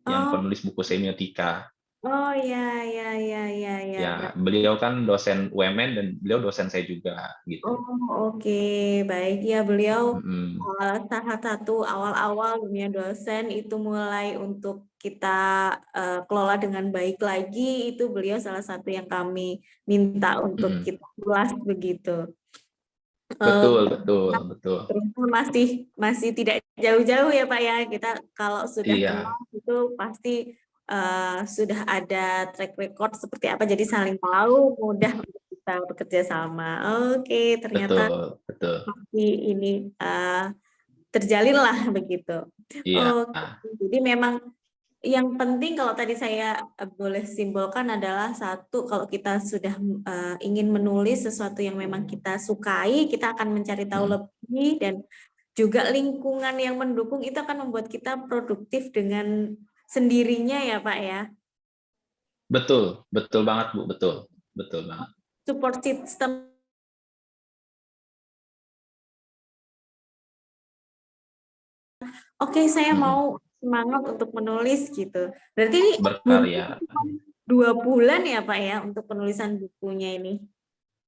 yang penulis buku semiotika. Oh ya ya ya ya ya. Ya, beliau kan dosen UMN dan beliau dosen saya juga gitu. Oh oke, baik ya, beliau Mm-mm. salah satu awal-awal dunia dosen itu mulai untuk kita kelola dengan baik lagi, itu beliau salah satu yang kami minta untuk Mm-mm. kita ulas begitu. Betul, Eh, betul, betul. Terus masih tidak jauh-jauh ya Pak ya, kita kalau sudah Iya, kenal itu pasti sudah ada track record seperti apa, jadi saling tahu, mudah kita bekerja sama. Oke, ternyata Betul, betul. ini terjalin lah begitu. Iya. Oke, jadi memang yang penting kalau tadi saya boleh simpulkan adalah satu, kalau kita sudah ingin menulis sesuatu yang memang kita sukai, kita akan mencari tahu lebih, dan juga lingkungan yang mendukung itu akan membuat kita produktif dengan sendirinya ya Pak ya. Betul, betul banget Bu, betul. Betul banget. Support system. Oke, saya mau semangat untuk menulis gitu. Berarti ini Berkarya. 2 bulan ya Pak ya untuk penulisan bukunya ini.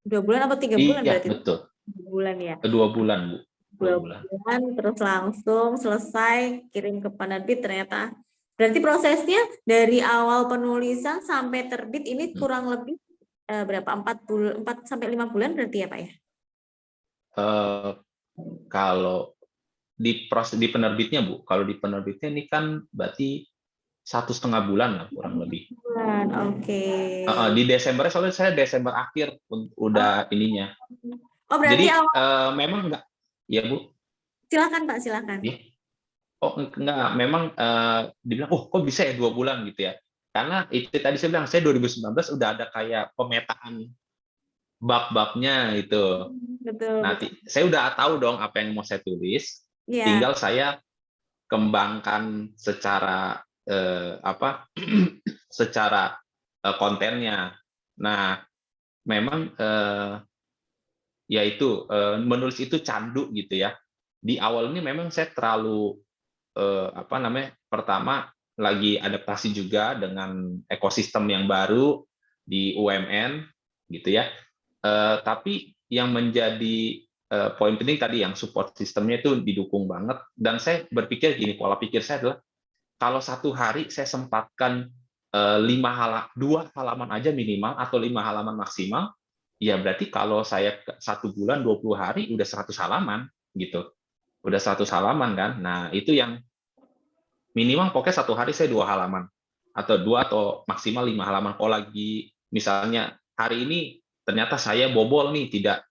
2 bulan atau 3 bulan Iya, berarti? betul. 2 bulan ya. 2 bulan Bu. 2 dua bulan. bulan terus langsung selesai kirim ke penerbit ternyata. Berarti prosesnya dari awal penulisan sampai terbit ini kurang lebih berapa? 4 sampai 5 bulan berarti ya Pak ya? Kalau di penerbitnya Bu, kalau di penerbitnya ini kan berarti 1,5 bulan lah kurang lebih. Bulan, oke. Di Desember, soalnya saya Desember akhir udah ininya. Oh berarti Jadi awal. memang enggak, ya Bu? Silakan Pak, silakan. Iya. Oh enggak, memang dibilang, oh kok bisa ya 2 bulan gitu ya? Karena itu tadi saya bilang, saya 2019 udah ada kayak pemetaan bab-babnya itu. Betul, Nanti betul. saya udah tahu dong apa yang mau saya tulis, Ya. tinggal saya kembangkan secara apa? secara kontennya. Nah, memang yaitu menulis itu candu gitu ya. Di awal ini memang saya terlalu apa namanya? Pertama lagi adaptasi juga dengan ekosistem yang baru di UMN gitu ya. Tapi yang menjadi poin penting tadi yang support sistemnya itu didukung banget, dan saya berpikir gini, pola pikir saya adalah kalau satu hari saya sempatkan 2 halaman aja minimal atau 5 halaman maksimal, ya berarti kalau saya 1 bulan 20 hari udah 100 halaman gitu, udah 100 halaman kan. Nah itu yang minimal, pokoknya satu hari saya 2 halaman atau 2 atau maksimal 5 halaman. Kalau lagi misalnya hari ini ternyata saya bobol nih, tidak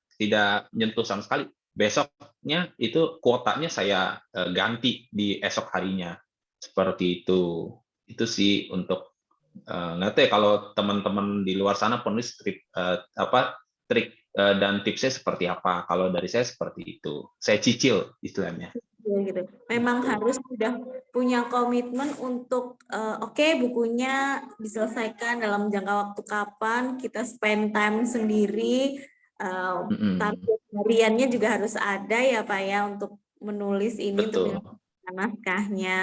nyentuh sama sekali, besoknya itu kuotanya saya ganti di esok harinya, seperti itu sih. Untuk nggak tahu ya kalau teman-teman di luar sana penulis trik dan tipsnya seperti apa. Kalau dari saya seperti itu, saya cicil istilahnya. Ya, gitu. Memang Gitu. harus sudah punya komitmen untuk oke, bukunya diselesaikan dalam jangka waktu kapan, kita spend time sendiri, target hariannya juga harus ada ya Pak ya untuk menulis ini, untuk Betul. menyelesaikan naskahnya.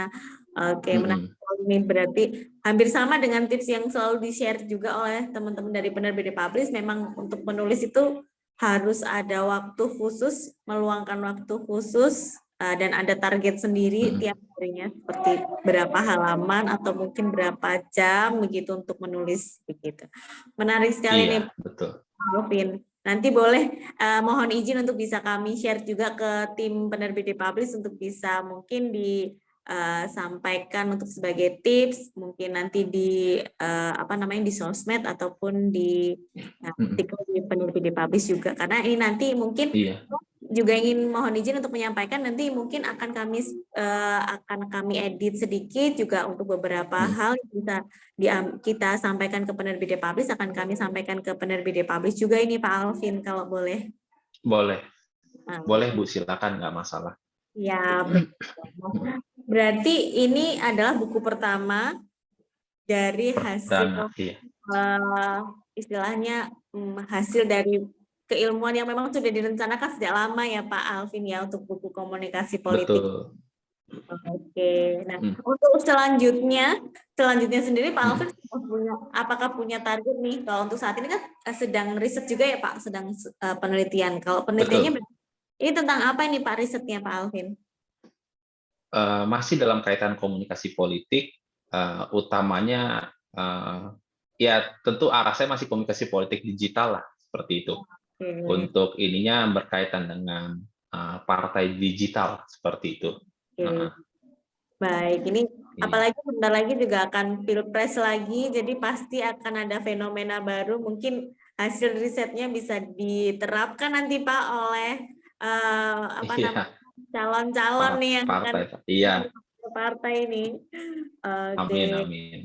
Oke, menarik. Ini berarti hampir sama dengan tips yang selalu di-share juga oleh teman-teman dari Penerbit Publish. Memang untuk menulis itu harus ada waktu khusus, meluangkan waktu khusus, dan ada target sendiri tiap harinya, seperti berapa halaman atau mungkin berapa jam begitu untuk menulis begitu. Menarik sekali nih, Betul. Alvin. Nanti boleh mohon izin untuk bisa kami share juga ke tim Penerbit Publish untuk bisa mungkin disampaikan untuk sebagai tips, mungkin nanti di di sosmed ataupun di artikel di Penerbit Publish juga, karena ini nanti mungkin juga ingin mohon izin untuk menyampaikan, nanti mungkin akan kami edit sedikit juga untuk beberapa hal yang bisa kita sampaikan ke Penerbit Publish, akan kami sampaikan ke Penerbit Publish juga ini Pak Alvin, kalau boleh. Boleh. Boleh Bu, silakan, nggak masalah. Ya, berarti ini adalah buku pertama dari hasil istilahnya hasil dari keilmuan yang memang sudah direncanakan sejak lama ya Pak Alvin ya, untuk buku komunikasi politik. Betul. Oke, nah untuk selanjutnya sendiri Pak Alvin apakah punya target nih? Kalau untuk saat ini kan sedang riset juga ya Pak, sedang penelitian. Kalau penelitiannya ini tentang apa ini Pak risetnya Pak Alvin? Masih dalam kaitan komunikasi politik, utamanya ya tentu arah saya masih komunikasi politik digital lah, seperti itu. Untuk ininya berkaitan dengan partai digital, seperti itu. Baik, ini apalagi sebentar lagi juga akan pilpres lagi, jadi pasti akan ada fenomena baru. Mungkin hasil risetnya bisa diterapkan nanti Pak oleh apa Iya, namanya calon-calon nih yang akan partai. Iya, ke partai ini. Oke. amin, amin.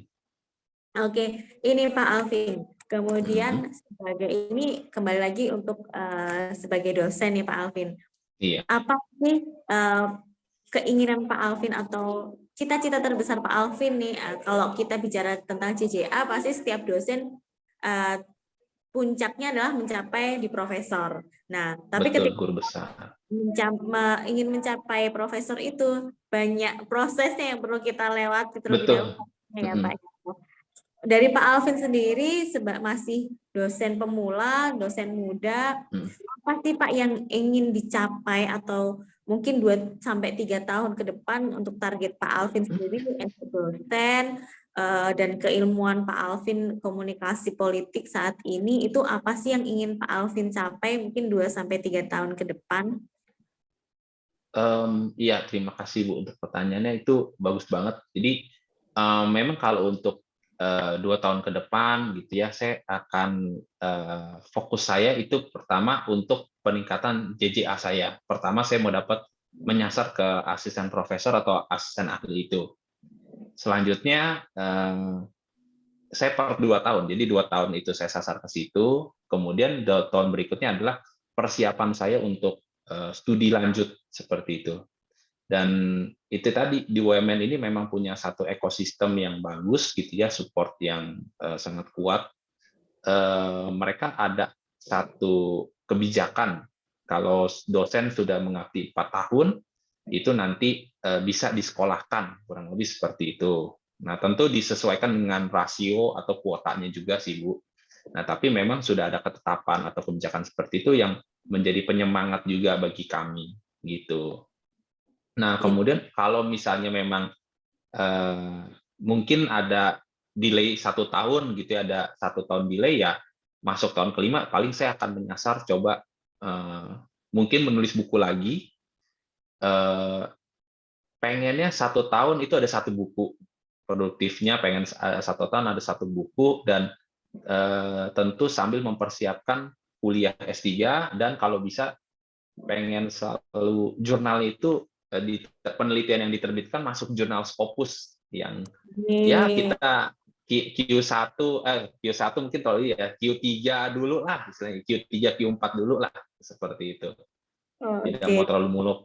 Oke, ini Pak Alvin. Mm, Kemudian sebagai ini kembali lagi untuk sebagai dosen nih Pak Alvin. iya. Apa sih keinginan Pak Alvin atau cita-cita terbesar Pak Alvin nih? Kalau kita bicara tentang CJA, pasti setiap dosen eh, puncaknya adalah mencapai di profesor. Nah, tapi Betul, ketika guru besar. ingin mencapai profesor itu banyak prosesnya yang perlu kita lewati terlebih dahulu Betul. ya Pak. Mm, Dari Pak Alvin sendiri masih dosen pemula, dosen muda, mm. apa sih Pak yang ingin dicapai atau mungkin 2 sampai 3 tahun ke depan untuk target Pak Alvin sendiri as a dosen dan keilmuan Pak Alvin komunikasi politik saat ini itu apa sih yang ingin Pak Alvin capai mungkin 2 sampai 3 tahun ke depan? Iya, terima kasih Bu untuk pertanyaannya, itu bagus banget. Jadi memang kalau untuk 2 tahun ke depan gitu ya, saya akan fokus saya itu pertama untuk peningkatan JJA saya. Pertama saya mau dapat menyasar ke asisten profesor atau asisten ahli itu. Selanjutnya saya per 2 tahun, jadi 2 tahun itu saya sasar ke situ. Kemudian tahun berikutnya adalah persiapan saya untuk studi lanjut seperti itu. Dan itu tadi di UMN ini memang punya satu ekosistem yang bagus gitu ya, support yang sangat kuat. Mereka ada satu kebijakan kalau dosen sudah mengabdi 4 tahun itu nanti bisa disekolahkan, kurang lebih seperti itu. Nah, tentu disesuaikan dengan rasio atau kuotanya juga sih, Bu. Nah, tapi memang sudah ada ketetapan atau kebijakan seperti itu yang menjadi penyemangat juga bagi kami gitu. Nah, Ya, kemudian kalau misalnya memang mungkin ada delay 1 tahun gitu ya, ada 1 tahun delay ya, masuk tahun kelima paling saya akan menyasar coba mungkin menulis buku lagi. Pengennya 1 tahun itu ada 1 buku produktifnya, pengen 1 tahun ada 1 buku, dan tentu sambil mempersiapkan kuliah S3, dan kalau bisa pengen selalu jurnal itu di penelitian yang diterbitkan masuk jurnal Scopus yang ya ini. kita Q1 mungkin kalau ya Q3 dulu lah, misalnya Q3 Q4 dulu lah, seperti itu. Tidak Oke. mau terlalu muluk.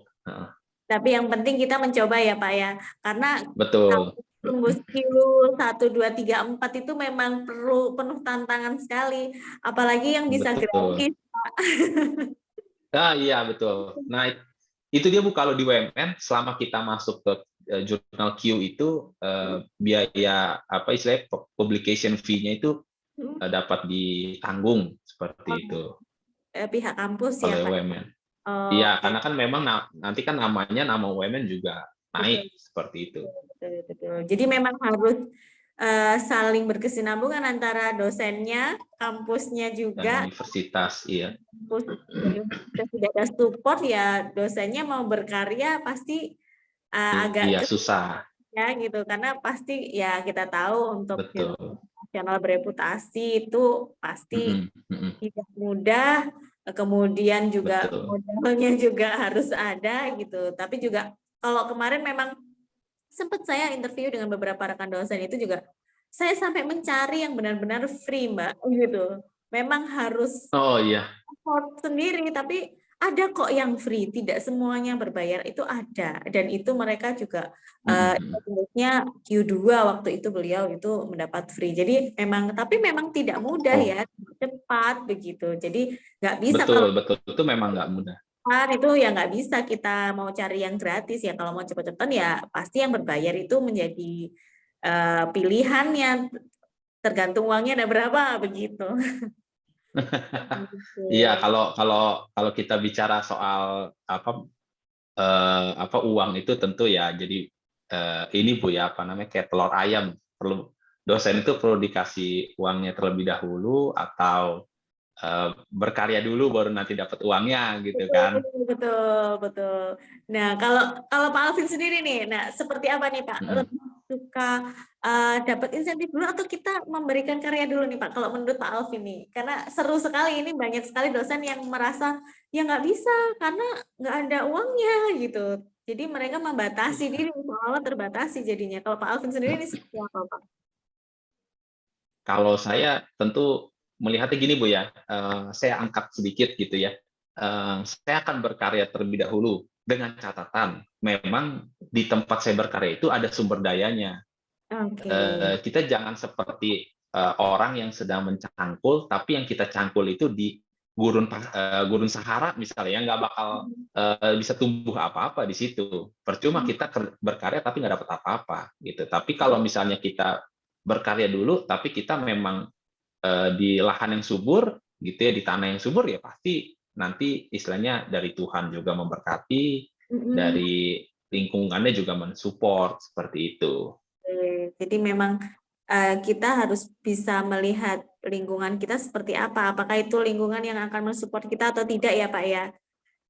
Tapi yang penting kita mencoba ya Pak ya. Karena Betul. tembus Q 1, 2, 3, 4 itu memang perlu penuh tantangan sekali. Apalagi yang bisa Betul. gratis, Pak. Iya betul. Nah, itu dia Bu, kalau di UMN selama kita masuk ke jurnal Q itu biaya apa istilahnya publication fee-nya itu dapat ditanggung seperti itu Pihak kampus ya oleh Pak. UMN. Iya, Oke, karena kan memang nanti kan namanya nama UMN juga betul, naik seperti itu, betul, betul. Jadi memang harus saling berkesinambungan antara dosennya, kampusnya dan juga. universitas. Iya. Kampus dan universitas tidak ada support ya dosennya mau berkarya pasti agak Iya susah. ya gitu karena pasti ya kita tahu untuk jurnal Betul. nasional bereputasi itu pasti Mm-mm, mm-mm. tidak mudah, kemudian juga Betul. modalnya juga harus ada gitu. Tapi juga kalau kemarin memang sempat saya interview dengan beberapa rekan dosen itu juga saya sampai mencari yang benar-benar free Mbak gitu. Memang harus Oh iya. effort sendiri, tapi ada kok yang free, tidak semuanya berbayar, itu ada. Dan itu mereka juga, Mm-mm, mm-mm. sebetulnya Q2 waktu itu beliau itu mendapat free. Jadi memang, tapi memang tidak mudah Oh ya, cepat begitu. Jadi nggak bisa kalau betul betul, itu memang nggak mudah. cepat itu ya nggak bisa kita mau cari yang gratis ya. Kalau mau cepet-cepetan ya pasti yang berbayar itu menjadi pilihannya, tergantung uangnya ada berapa begitu. Iya, Gitu. kalau kalau kalau kita bicara soal apa uang itu tentu ya, jadi ini Bu ya, apa namanya, kayak telur ayam, perlu dosen itu perlu dikasih uangnya terlebih dahulu atau berkarya dulu baru nanti dapat uangnya gitu Betul, kan. betul, betul. Nah, kalau kalau Pak Alvin sendiri nih, nah seperti apa nih Pak? Mm-mm. suka dapat insentif dulu atau kita memberikan karya dulu nih Pak, kalau menurut Pak Alvin nih? Karena seru sekali ini banyak sekali dosen yang merasa ya nggak bisa karena nggak ada uangnya gitu. Jadi mereka membatasi Iya. diri, seolah terbatasi jadinya. Kalau Pak Alvin sendiri ini seperti apa Pak? Kalau saya tentu melihatnya gini Bu ya, saya angkat sedikit gitu ya. Saya akan berkarya terlebih dahulu dengan catatan memang di tempat saya berkarya itu ada sumber dayanya. Oke. Kita jangan seperti orang yang sedang mencangkul, tapi yang kita cangkul itu di gurun Sahara misalnya, yang nggak bakal bisa tumbuh apa-apa di situ. Percuma kita berkarya tapi nggak dapat apa-apa gitu. Tapi kalau misalnya kita berkarya dulu, tapi kita memang di lahan yang subur gitu ya, di tanah yang subur, ya pasti nanti istilahnya dari Tuhan juga memberkati, Mm-mm. dari lingkungannya juga mensupport seperti itu. Oke. Jadi memang kita harus bisa melihat lingkungan kita seperti apa. Apakah itu lingkungan yang akan mensupport kita atau tidak ya Pak ya?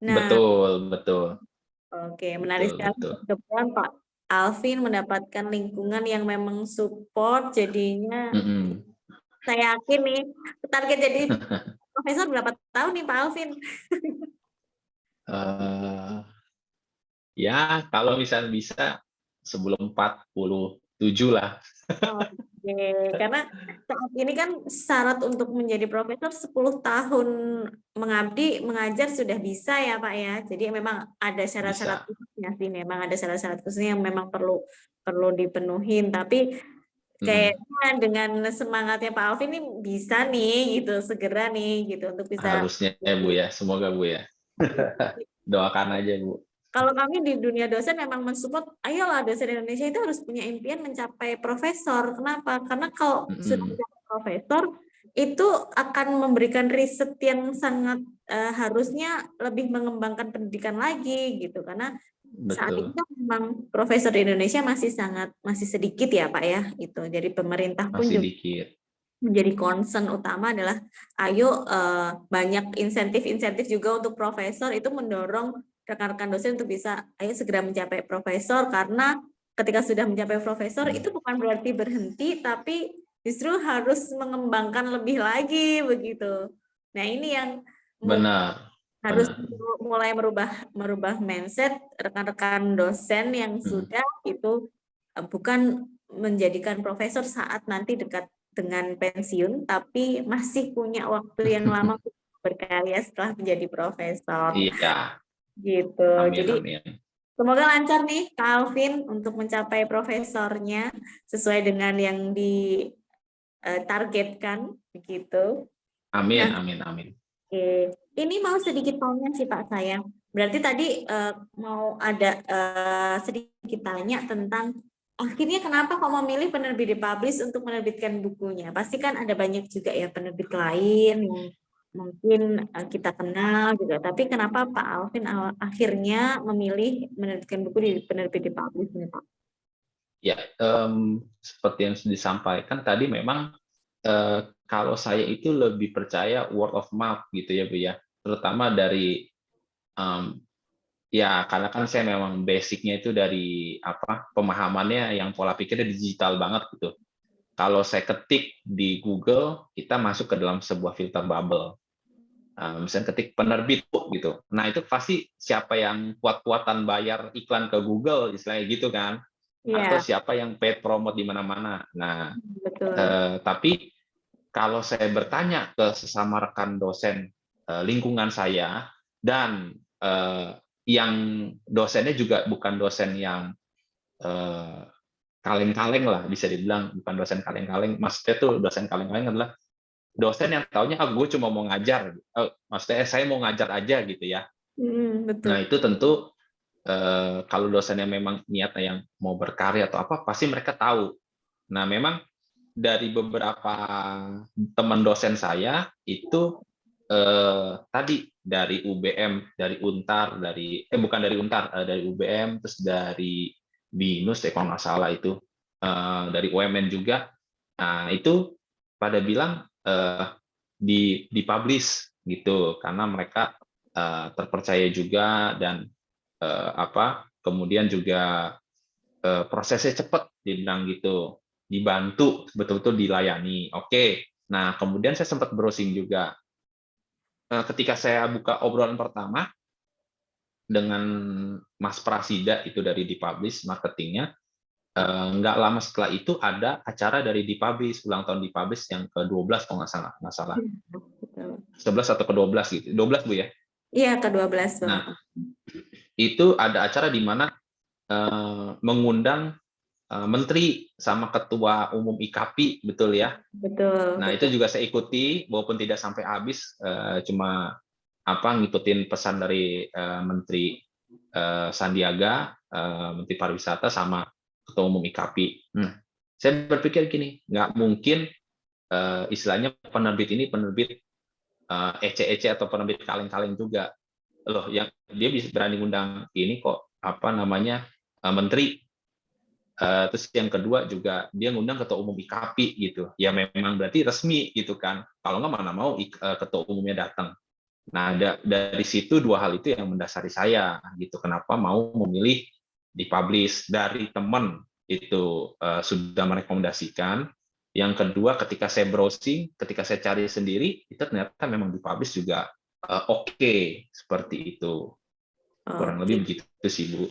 Nah, Betul, betul, oke, menarik betul, sekali. betul. Kebetulan Pak Alvin mendapatkan lingkungan yang memang support, jadinya Mm-mm. saya yakin nih target jadi profesor berapa tahun nih Pak Alvin? Eh, ya, kalau misalnya bisa sebelum 47 lah. Oke, karena saat ini kan syarat untuk menjadi profesor 10 tahun mengabdi, mengajar sudah bisa ya Pak ya. Jadi memang ada syarat-syarat Bisa. khususnya sih, memang ada syarat-syarat khususnya yang memang perlu perlu dipenuhin. Tapi Mm-mm. kayaknya dengan semangatnya Pak Alvin ini bisa nih gitu, segera nih gitu untuk bisa. Harusnya ya Bu ya, semoga Bu ya. Doakan aja Bu. Kalau kami di dunia dosen memang mensupport, ayolah dosen Indonesia itu harus punya impian mencapai profesor. Kenapa? Karena kalau sudah Mm-mm. mencapai profesor, itu akan memberikan riset yang sangat harusnya lebih mengembangkan pendidikan lagi gitu. Karena saat ini Betul, kan memang profesor di Indonesia masih sedikit ya Pak ya. Itu. Jadi pemerintah pun masih juga dikit. menjadi concern utama adalah ayo banyak insentif-insentif juga untuk profesor, itu mendorong rekan-rekan dosen untuk bisa ayo segera mencapai profesor, karena ketika sudah mencapai profesor itu bukan berarti berhenti, tapi justru harus mengembangkan lebih lagi begitu. Nah, ini yang Benar, harus benar. mulai merubah merubah mindset rekan-rekan dosen yang Mm. sudah itu bukan menjadikan profesor saat nanti dekat dengan pensiun, tapi masih punya waktu yang lama untuk berkarya setelah menjadi profesor. Iya, Gitu. amin, Jadi amin. semoga lancar nih Kak Alvin untuk mencapai profesornya sesuai dengan yang ditargetkan begitu. Amin, Nah, amin, amin. oke, ini mau sedikit tanya sih Pak saya. Berarti tadi mau ada sedikit tanya tentang akhirnya kenapa kok memilih penerbit Republish untuk menerbitkan bukunya? Pasti kan ada banyak juga ya penerbit lain yang mungkin kita kenal juga. Tapi kenapa Pak Alvin akhirnya memilih menerbitkan buku di penerbit Republish nih Pak? Ya, seperti yang sudah disampaikan tadi, memang kalau saya itu lebih percaya word of mouth gitu ya Bu ya, terutama dari ya, karena kan saya memang basicnya itu dari apa, pemahamannya yang pola pikirnya digital banget gitu. Kalau saya ketik di Google, kita masuk ke dalam sebuah filter bubble. Misalnya ketik penerbit gitu. Nah, itu pasti siapa yang kuat-kuatan bayar iklan ke Google, istilahnya gitu kan. Atau Iya, siapa yang paid promote di mana-mana. Nah, betul. tapi kalau saya bertanya ke sesama rekan dosen lingkungan saya, dan yang dosennya juga bukan dosen yang eh, kaleng-kaleng lah, bisa dibilang bukan dosen kaleng-kaleng. Maksudnya tuh dosen kaleng-kaleng adalah dosen yang taunya gue cuma mau ngajar, maksudnya saya mau ngajar aja gitu ya. Betul. Nah, itu tentu kalau dosennya memang niatnya yang mau berkarya atau apa, pasti mereka tahu. Nah, memang dari beberapa teman dosen saya itu tadi dari UBM, dari Untar, bukan dari Untar, dari UBM, terus dari BINUS, kalau nggak salah itu, dari UMN juga. Nah, itu pada bilang dipublish gitu, karena mereka terpercaya juga, dan kemudian juga prosesnya cepat, dia bilang gitu, dibantu, betul-betul dilayani. Oke. Nah, kemudian saya sempat browsing juga. Ketika saya buka obrolan pertama dengan Mas Prasida itu dari Dipublish marketingnya, nggak lama setelah itu ada acara dari Dipublish, ulang tahun Dipublish yang ke-12 kalau nggak salah. Betul. 11 atau ke-12 gitu. 12 Bu ya? Iya, ke-12 Bapak. Nah, itu ada acara di mana mengundang menteri sama ketua umum IKAPI, betul ya? Betul, Nah, itu betul. juga saya ikuti, walaupun tidak sampai habis, cuma ngikutin pesan dari Menteri Sandiaga, Menteri Pariwisata sama ketua umum IKAPI. Saya berpikir gini, nggak mungkin istilahnya penerbit ini penerbit ece-ece atau penerbit kaleng-kaleng juga. Loh, yang dia bisa berani ngundang ini kok menteri. Terus yang kedua juga dia ngundang ketua umum IKAPI gitu. Ya memang berarti resmi gitu kan. Kalau nggak mana mau ketua umumnya datang. Nah, dari situ dua hal itu yang mendasari saya gitu. Kenapa mau memilih Dipublish dari teman itu sudah merekomendasikan. Yang kedua, ketika saya browsing, ketika saya cari sendiri, itu ternyata memang Dipublish juga oke, seperti itu. Kurang Oke. lebih begitu sih, Bu.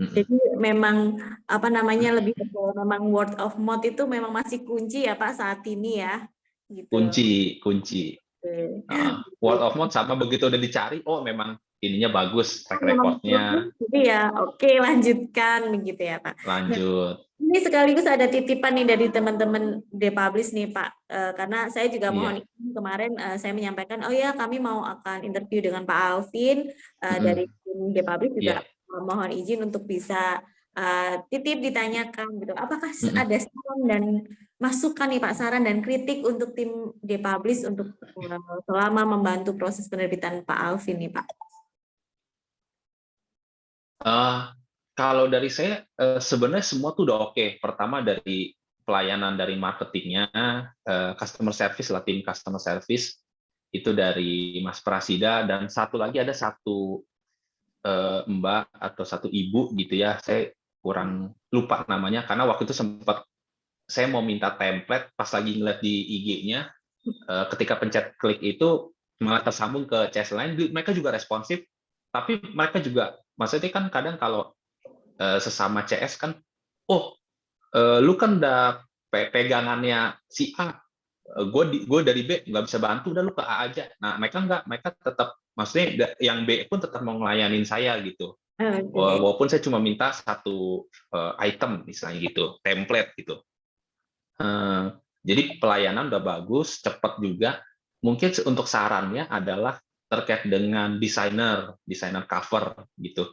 Jadi memang apa namanya lebih ke memang word of mouth itu memang masih kunci ya Pak saat ini ya, gitu. Kunci. Oke. Word of mouth sama begitu udah dicari, oh memang ininya bagus, track Memang record-nya, jadi ya oke lanjutkan begitu ya Pak. Nah, lanjut. ini sekaligus ada titipan nih dari teman-teman Depublish nih Pak. Karena saya juga mohon Iya. izin kemarin saya menyampaikan, oh ya kami mau akan interview dengan Pak Alvin dari tim Depublish juga Iya. mohon izin untuk bisa titip ditanyakan gitu. Apakah Mm-mm. ada saran dan masukan nih Pak, saran dan kritik untuk tim Depublish untuk selama membantu proses penerbitan Pak Alvin nih Pak? Kalau dari saya sebenarnya semua tuh udah oke. Pertama dari pelayanan dari marketingnya, customer service lah, tim customer service itu dari Mas Prasida, dan satu lagi ada satu Mbak atau satu ibu gitu ya, saya kurang lupa namanya karena waktu itu sempat saya mau minta template pas lagi ngeliat di IG-nya, ketika pencet klik itu malah tersambung ke CS lain. Mereka juga responsif, tapi mereka juga maksudnya kan kadang kalau sesama CS kan, oh lu kan udah pegangannya si A, gue dari B nggak bisa bantu, udah lu ke A aja. Nah mereka nggak, mereka tetap maksudnya yang B pun tetap mau ngelayanin saya gitu, Oke. walaupun saya cuma minta satu item misalnya gitu, template gitu. Jadi pelayanan udah bagus, cepat juga. Mungkin untuk sarannya adalah terkait dengan desainer cover gitu.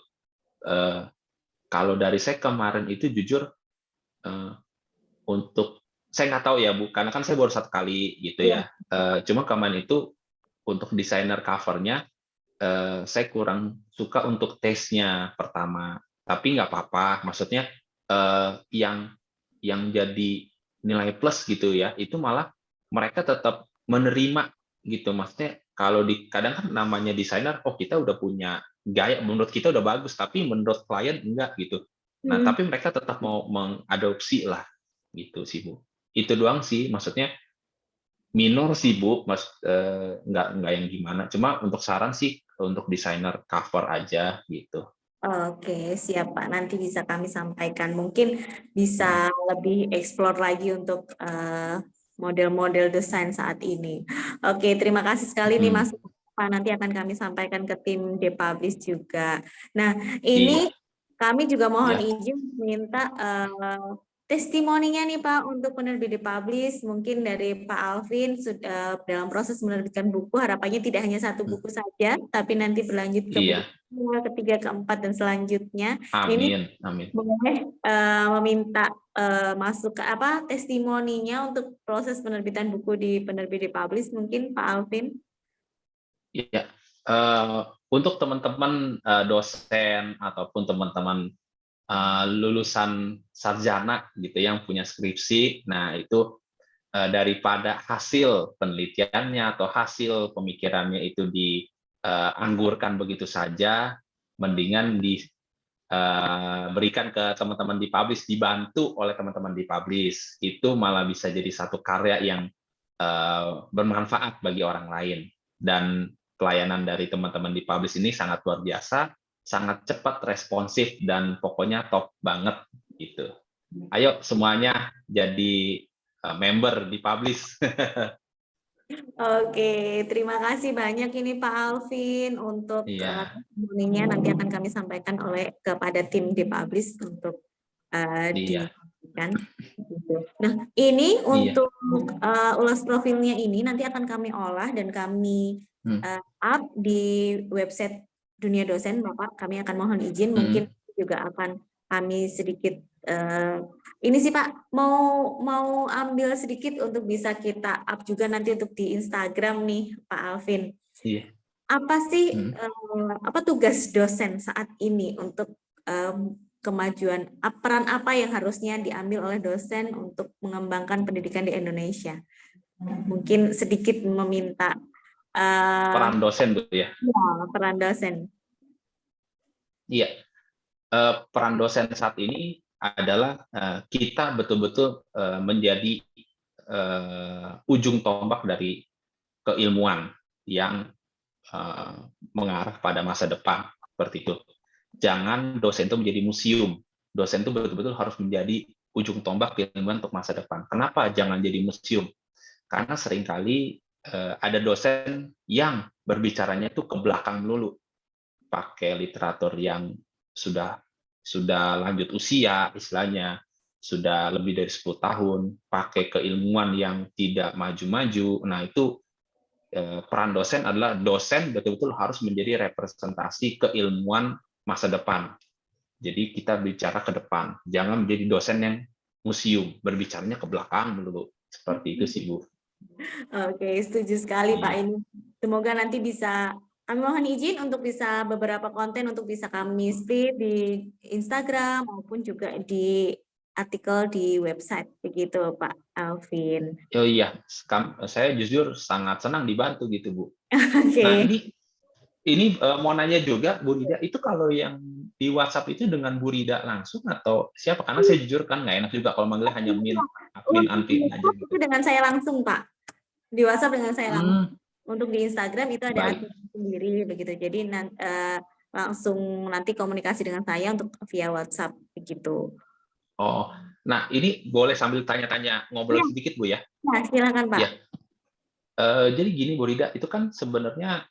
Kalau dari saya kemarin itu jujur, untuk saya nggak tahu ya Bu, karena kan saya baru satu kali gitu Iya. ya. Cuma kemarin itu untuk desainer covernya saya kurang suka untuk taste-nya pertama. Tapi nggak apa-apa, maksudnya yang jadi nilai plus gitu ya, itu malah mereka tetap menerima gitu. Maksudnya kalau kadang kan namanya desainer, oh kita udah punya gaya, menurut kita udah bagus, tapi menurut klien enggak gitu. Nah, Hmm. tapi mereka tetap mau mengadopsi lah gitu sih Bu. Itu doang sih, maksudnya minor sih Bu, Mas, nggak yang gimana. Cuma untuk saran sih untuk desainer cover aja gitu. Oke, siap Pak. Nanti bisa kami sampaikan. Mungkin bisa Hmm. lebih explore lagi untuk model-model desain saat ini. Oke, terima kasih sekali nih Mas. Hmm. Pak, nanti akan kami sampaikan ke tim Depublish juga. Nah, ini Iya, kami juga mohon ya. izin minta testimoninya nih Pak untuk penerbit Depublish. Mungkin dari Pak Alvin sudah dalam proses menerbitkan buku, harapannya tidak hanya satu buku saja, tapi nanti berlanjut ke buku Iya. ketiga, keempat, dan selanjutnya. Ini Amin, amin. boleh meminta masuk ke apa testimoninya untuk proses penerbitan buku di penerbit Publish mungkin Pak Alvin. Iya. Untuk teman-teman dosen ataupun teman-teman lulusan sarjana gitu yang punya skripsi, nah itu daripada hasil penelitiannya atau hasil pemikirannya itu dianggurkan begitu saja, mendingan berikan ke teman-teman di Publish, dibantu oleh teman-teman di Publish, itu malah bisa jadi satu karya yang bermanfaat bagi orang lain. Dan pelayanan dari teman-teman di Publish ini sangat luar biasa, sangat cepat, responsif, dan pokoknya top banget gitu. Ayo semuanya jadi member di Publish. Oke, terima kasih banyak ini Pak Alvin untuk Iya, testimoninya nanti akan kami sampaikan kepada tim di Publish untuk iya, dipublikasikan. Gitu. Nah, ini iya. untuk ulas profilnya ini nanti akan kami olah dan kami Hmm, up di website Dunia Dosen, Bapak. Kami akan mohon izin, mungkin hmm. juga akan kami sedikit ini sih Pak, mau ambil sedikit untuk bisa kita up juga nanti untuk di Instagram nih Pak Alvin. Iya. Apa sih Hmm. apa tugas dosen saat ini untuk kemajuan, peran apa yang harusnya diambil oleh dosen untuk mengembangkan pendidikan di Indonesia? Mungkin sedikit meminta Peran dosen, Bu, ya. peran dosen. Iya. Peran dosen saat ini adalah kita betul-betul menjadi ujung tombak dari keilmuan yang mengarah pada masa depan, seperti itu. Jangan dosen itu menjadi museum. Dosen itu betul-betul harus menjadi ujung tombak keilmuan untuk masa depan. Kenapa jangan jadi museum? Karena seringkali ada dosen yang berbicaranya itu ke belakang dulu, pakai literatur yang sudah lanjut usia, istilahnya sudah lebih dari 10 tahun, pakai keilmuan yang tidak maju-maju. Nah, itu peran dosen adalah dosen betul-betul harus menjadi representasi keilmuan masa depan. Jadi kita bicara ke depan, jangan menjadi dosen yang museum, berbicaranya ke belakang dulu. Seperti itu sih, Bu. Oke, setuju sekali Pak Iya. ini. Semoga nanti bisa kami mohon izin untuk bisa beberapa konten untuk bisa kami split di Instagram maupun juga di artikel di website begitu Pak Alvin. Oh iya, saya jujur sangat senang dibantu gitu, Bu. Nah, Oke. ini mau nanya juga, Bu Rida, itu kalau yang di WhatsApp itu dengan Bu Rida langsung atau siapa? Karena saya jujur kan nggak enak juga kalau manggilnya hanya admin Untuk di admin aja WhatsApp gitu. itu dengan saya langsung Pak. Di WhatsApp dengan saya langsung. Hmm, Untuk di Instagram itu ada baik. admin sendiri begitu. Jadi langsung nanti komunikasi dengan saya untuk via WhatsApp begitu. Oh, nah ini boleh sambil tanya-tanya ngobrol Iya, sedikit, Bu, ya? ya, silakan Pak. Ya, jadi gini, Bu Rida, itu kan sebenarnya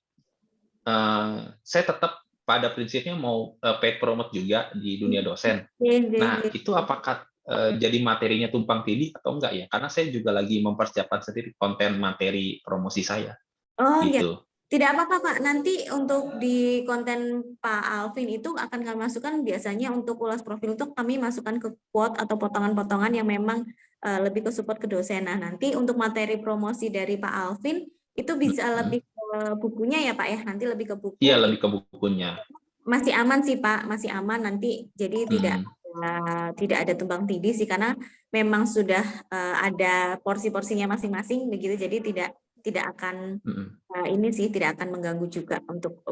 saya tetap pada prinsipnya mau paid promote juga di dunia dosen. Nah, itu apakah jadi materinya tumpang tindih atau enggak ya? Karena saya juga lagi mempersiapkan sendiri konten materi promosi saya, Oh ya, gitu. tidak apa-apa Pak. Nanti untuk di konten Pak Alvin itu akan kami masukkan biasanya untuk ulas profil itu kami masukkan ke quote atau potongan-potongan yang memang lebih ke support ke dosen. Nah, nanti untuk materi promosi dari Pak Alvin itu bisa Mhm. lebih ke bukunya ya Pak ya. Nanti lebih ke Iya, buku. lebih ke bukunya. Masih aman sih Pak, masih aman nanti. Jadi Mhm. tidak ada tumbang tindih sih karena memang sudah ada porsi-porsinya masing-masing begitu. Jadi tidak akan Mhm. ini sih tidak akan mengganggu juga untuk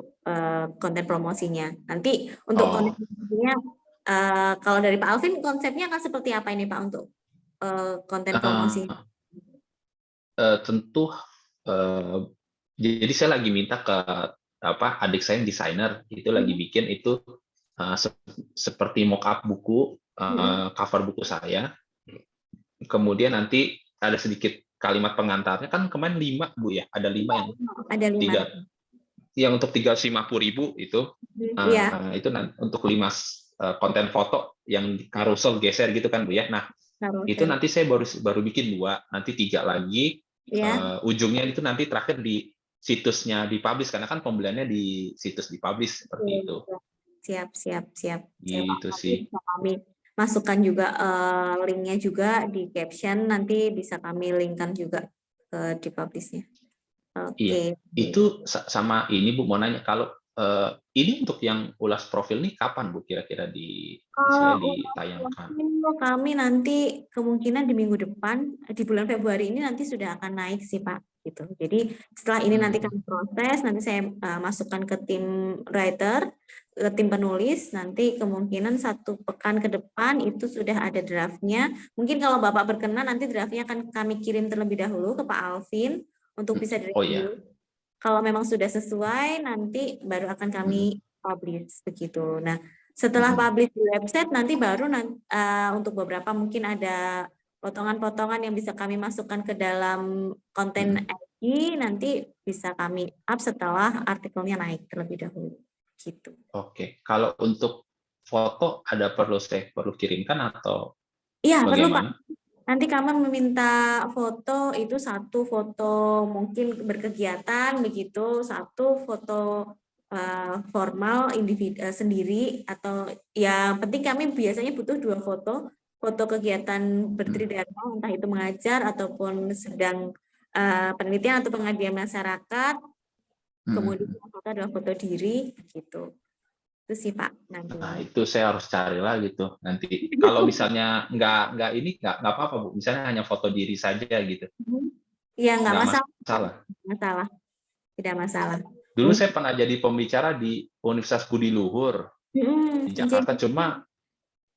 konten promosinya. Nanti untuk konten Oh, promosinya kalau dari Pak Alvin konsepnya akan seperti apa ini Pak untuk konten promosi? eh, tentu eh, jadi saya lagi minta ke adik saya yang desainer itu lagi bikin itu seperti mock up buku, cover buku saya. Kemudian nanti ada sedikit kalimat pengantarnya, kan kemarin 5, Bu, ya, ada 5 yang Ada 5. tiga yang untuk 350.000 Iya, itu untuk 5 konten foto yang karusel geser gitu kan, Bu, ya. Nah, itu carousel. nanti saya baru bikin 2, nanti 3 lagi, Ya. ujungnya itu nanti terakhir di situsnya di-publish, karena kan pembeliannya di situs di-publish, seperti itu. Siap, siap, siap. Siap, Pak. Gitu Nanti sih. bisa kami masukkan juga linknya juga di caption, nanti bisa kami linkkan juga di publishnya. Iya. Oke. Itu sama ini, Bu, mau nanya, kalau ini untuk yang ulas profil nih kapan, Bu, kira-kira istilahnya Untuk ditayangkan? kami nanti kemungkinan di minggu depan, di bulan Februari ini nanti sudah akan naik sih Pak. gitu. Jadi setelah ini nanti Hmm. kami proses, nanti saya masukkan ke tim writer, ke tim penulis, nanti kemungkinan 1 pekan ke depan itu sudah ada draftnya. Mungkin kalau Bapak berkenan nanti draftnya akan kami kirim terlebih dahulu ke Pak Alvin untuk bisa Oh iya. direview. Kalau memang sudah sesuai, nanti baru akan Hmm. kami publish begitu. Nah, setelah Hmm. publish di website, nanti baru untuk beberapa mungkin ada potongan-potongan yang bisa kami masukkan ke dalam konten Hmm. IG, nanti bisa kami up setelah artikelnya naik terlebih dahulu. Gitu. Oke. Kalau untuk foto saya perlu kirimkan atau Iya, perlu Pak. bagaimana? Nanti kami meminta foto itu 1 foto mungkin berkegiatan begitu, 1 foto formal individu sendiri atau ya penting kami biasanya butuh 2 foto, foto kegiatan Hmm. bertridharma entah itu mengajar ataupun sedang penelitian atau pengabdian masyarakat, kemudian Hmm. yang foto adalah foto diri gitu. Itu sih Pak Nah, nantinya. itu saya harus cari lagi tuh nanti. Kalau misalnya nggak apa-apa Bu. Misalnya hanya foto diri saja gitu, Iya nggak nggak masalah, Pak. masalah. Nggak masalah, tidak masalah. Dulu saya pernah jadi pembicara di Universitas Budi Luhur di Izin. Jakarta, cuma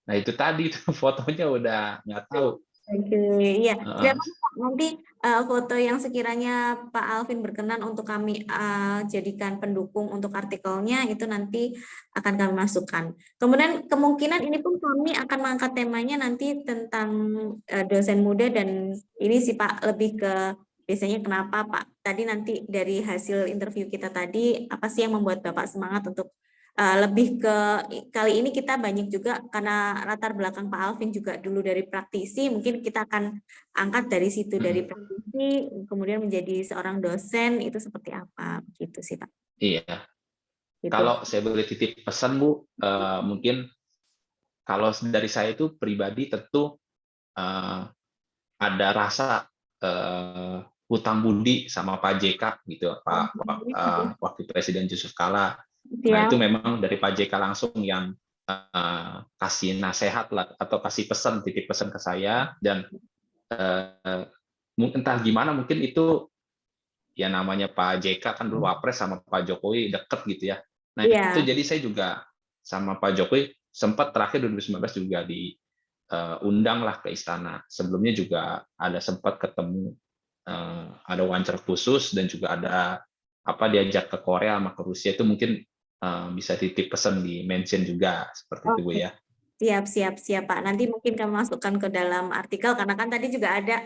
nah itu tadi tuh fotonya udah nggak tahu. Oke, iya. Tidak Heeh. apa-apa, Pak. Nanti foto yang sekiranya Pak Alvin berkenan untuk kami jadikan pendukung untuk artikelnya itu nanti akan kami masukkan. Kemudian kemungkinan ini pun kami akan mengangkat temanya nanti tentang dosen muda dan ini sih Pak lebih ke biasanya kenapa Pak tadi nanti dari hasil interview kita tadi apa sih yang membuat Bapak semangat untuk lebih ke kali ini kita banyak juga karena latar belakang Pak Alvin juga dulu dari praktisi, mungkin kita akan angkat dari situ dari Mm-mm. praktisi kemudian menjadi seorang dosen itu seperti apa gitu sih Pak. Iya. Gitu. Kalau saya boleh titip pesan Bu, mungkin kalau dari saya itu pribadi tentu eh, ada rasa hutang budi sama Pak JK gitu, Wakil Presiden Yusuf Kala. Nah itu Siap. memang dari Pak JK langsung yang kasih nasihat lah atau kasih pesan, titip pesan ke saya, dan entah gimana mungkin itu ya namanya Pak JK kan dulu wapres sama Pak Jokowi deket gitu ya. Nah itu Iya. jadi saya juga sama Pak Jokowi sempat terakhir 2019 juga diundang lah ke istana. Sebelumnya juga ada sempat ketemu, ada wawancara khusus dan juga ada diajak ke Korea sama ke Rusia, itu mungkin bisa titip pesan di mention juga seperti itu Bu Oke. ya. Siap, siap, siap Pak. Nanti mungkin kami masukkan ke dalam artikel karena kan tadi juga ada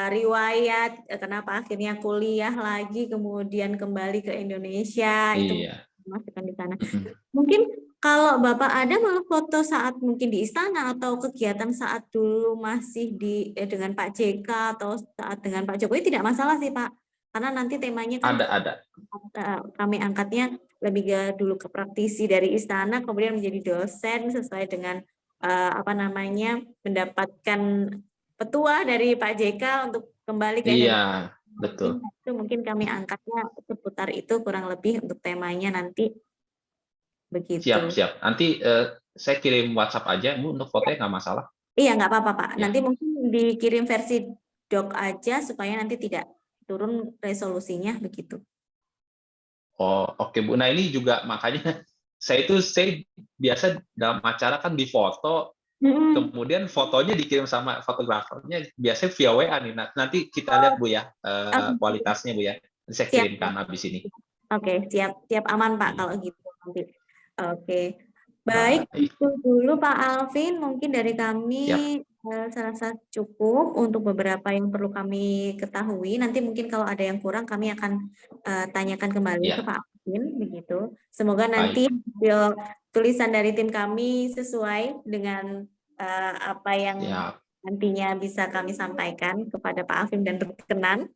riwayat kenapa akhirnya kuliah lagi kemudian kembali ke Indonesia itu Iya. masukkan di sana. Mm-mm. Mungkin kalau Bapak ada malah foto saat mungkin di istana atau kegiatan saat dulu masih dengan Pak JK atau saat dengan Pak Jokowi tidak masalah sih Pak. Karena nanti temanya kan Ada. kami angkatnya lebih dulu ke praktisi dari istana kemudian menjadi dosen sesuai dengan mendapatkan petua dari Pak JK untuk kembali ke Iya, Indonesia. betul. Mungkin kami angkatnya seputar itu kurang lebih untuk temanya nanti Siap, begitu. siap. Nanti saya kirim WhatsApp aja, Bu, untuk fotonya nggak masalah. Iya, nggak apa-apa, Pak. Nanti Ya. mungkin dikirim versi doc aja supaya nanti tidak turun resolusinya begitu. Oh, oke, Bu. Nah, ini juga makanya saya biasa dalam acara kan difoto, Mm-mm. kemudian fotonya dikirim sama fotografernya, biasanya via WA nih. Nah, nanti kita lihat, Oh, Bu ya, oke. kualitasnya, Bu ya. Nanti saya Siap. kirimkan habis ini. Oke, siap, siap aman Pak Iya. kalau gitu nanti. Oke, baik Baik. itu dulu Pak Alvin. Mungkin dari kami Siap. saya rasa cukup untuk beberapa yang perlu kami ketahui. Nanti mungkin kalau ada yang kurang kami akan tanyakan kembali ke Ya, Pak Alvin begitu. Semoga nanti baik. hasil tulisan dari tim kami sesuai dengan apa yang Siap. nantinya bisa kami sampaikan kepada Pak Alvin dan berkenan.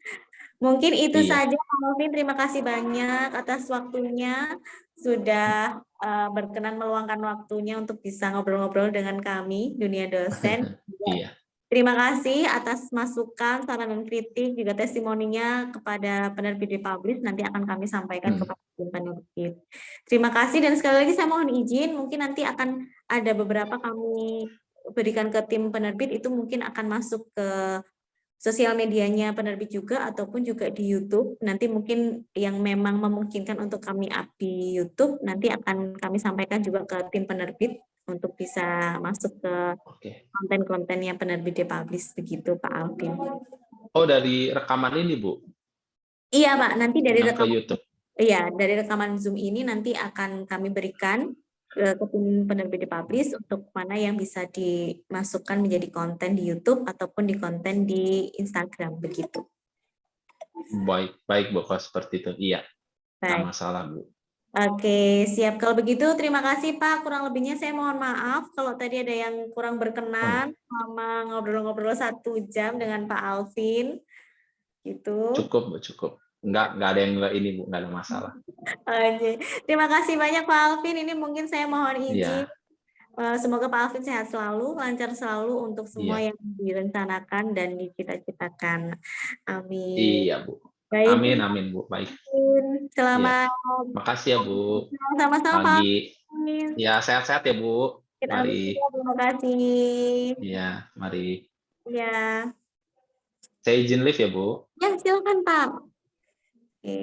Mungkin itu Iya. saja Pak Alvin. Terima kasih banyak atas waktunya. Sudah berkenan meluangkan waktunya untuk bisa ngobrol-ngobrol dengan kami, dunia dosen. Iya. Terima kasih atas masukan, saran dan kritik, juga testimoninya kepada penerbit Republish. Nanti akan kami sampaikan Hmm. kepada tim penerbit. Terima kasih dan sekali lagi saya mohon izin, mungkin nanti akan ada beberapa kami berikan ke tim penerbit, itu mungkin akan masuk ke sosial medianya penerbit juga ataupun juga di YouTube. Nanti mungkin yang memang memungkinkan untuk kami up di YouTube nanti akan kami sampaikan juga ke tim penerbit untuk bisa masuk ke Oke. konten-konten yang penerbit dipublish begitu Pak Alvin. Oh, dari rekaman ini, Bu, Iya Pak, nanti dari yang ke rekaman YouTube. iya, dari rekaman Zoom ini nanti akan kami berikan ke tim penerbit dipublish untuk mana yang bisa dimasukkan menjadi konten di YouTube ataupun di konten di Instagram begitu. Baik, baik Bu, kalau seperti itu. Iya, nggak Baik. masalah, Bu. Oke, siap. Kalau begitu terima kasih Pak. Kurang lebihnya saya mohon maaf kalau tadi ada yang kurang Oh, iya. berkenan sama ngobrol-ngobrol 1 jam dengan Pak Alvin gitu. Cukup, Bu, cukup. Nggak ada yang nggak ini, Bu, nggak ada masalah. Oke. Terima kasih banyak Pak Alvin. Ini mungkin saya mohon izin. Iya, Semoga Pak Alvin sehat selalu, lancar selalu untuk semua iya, yang direncanakan dan dicita-citakan. Amin. iya, Bu. Baik, Amin, terima amin, Bu. Baik. kasih. Iya. Selamat Makasih ya, Bu. sama-sama Pak Pagi. Alvin. Ya, sehat-sehat ya, Bu. Amin. Mari. Terima kasih. Iya, mari. Ya, Saya izin live ya, Bu. ya silakan Pak. Oke.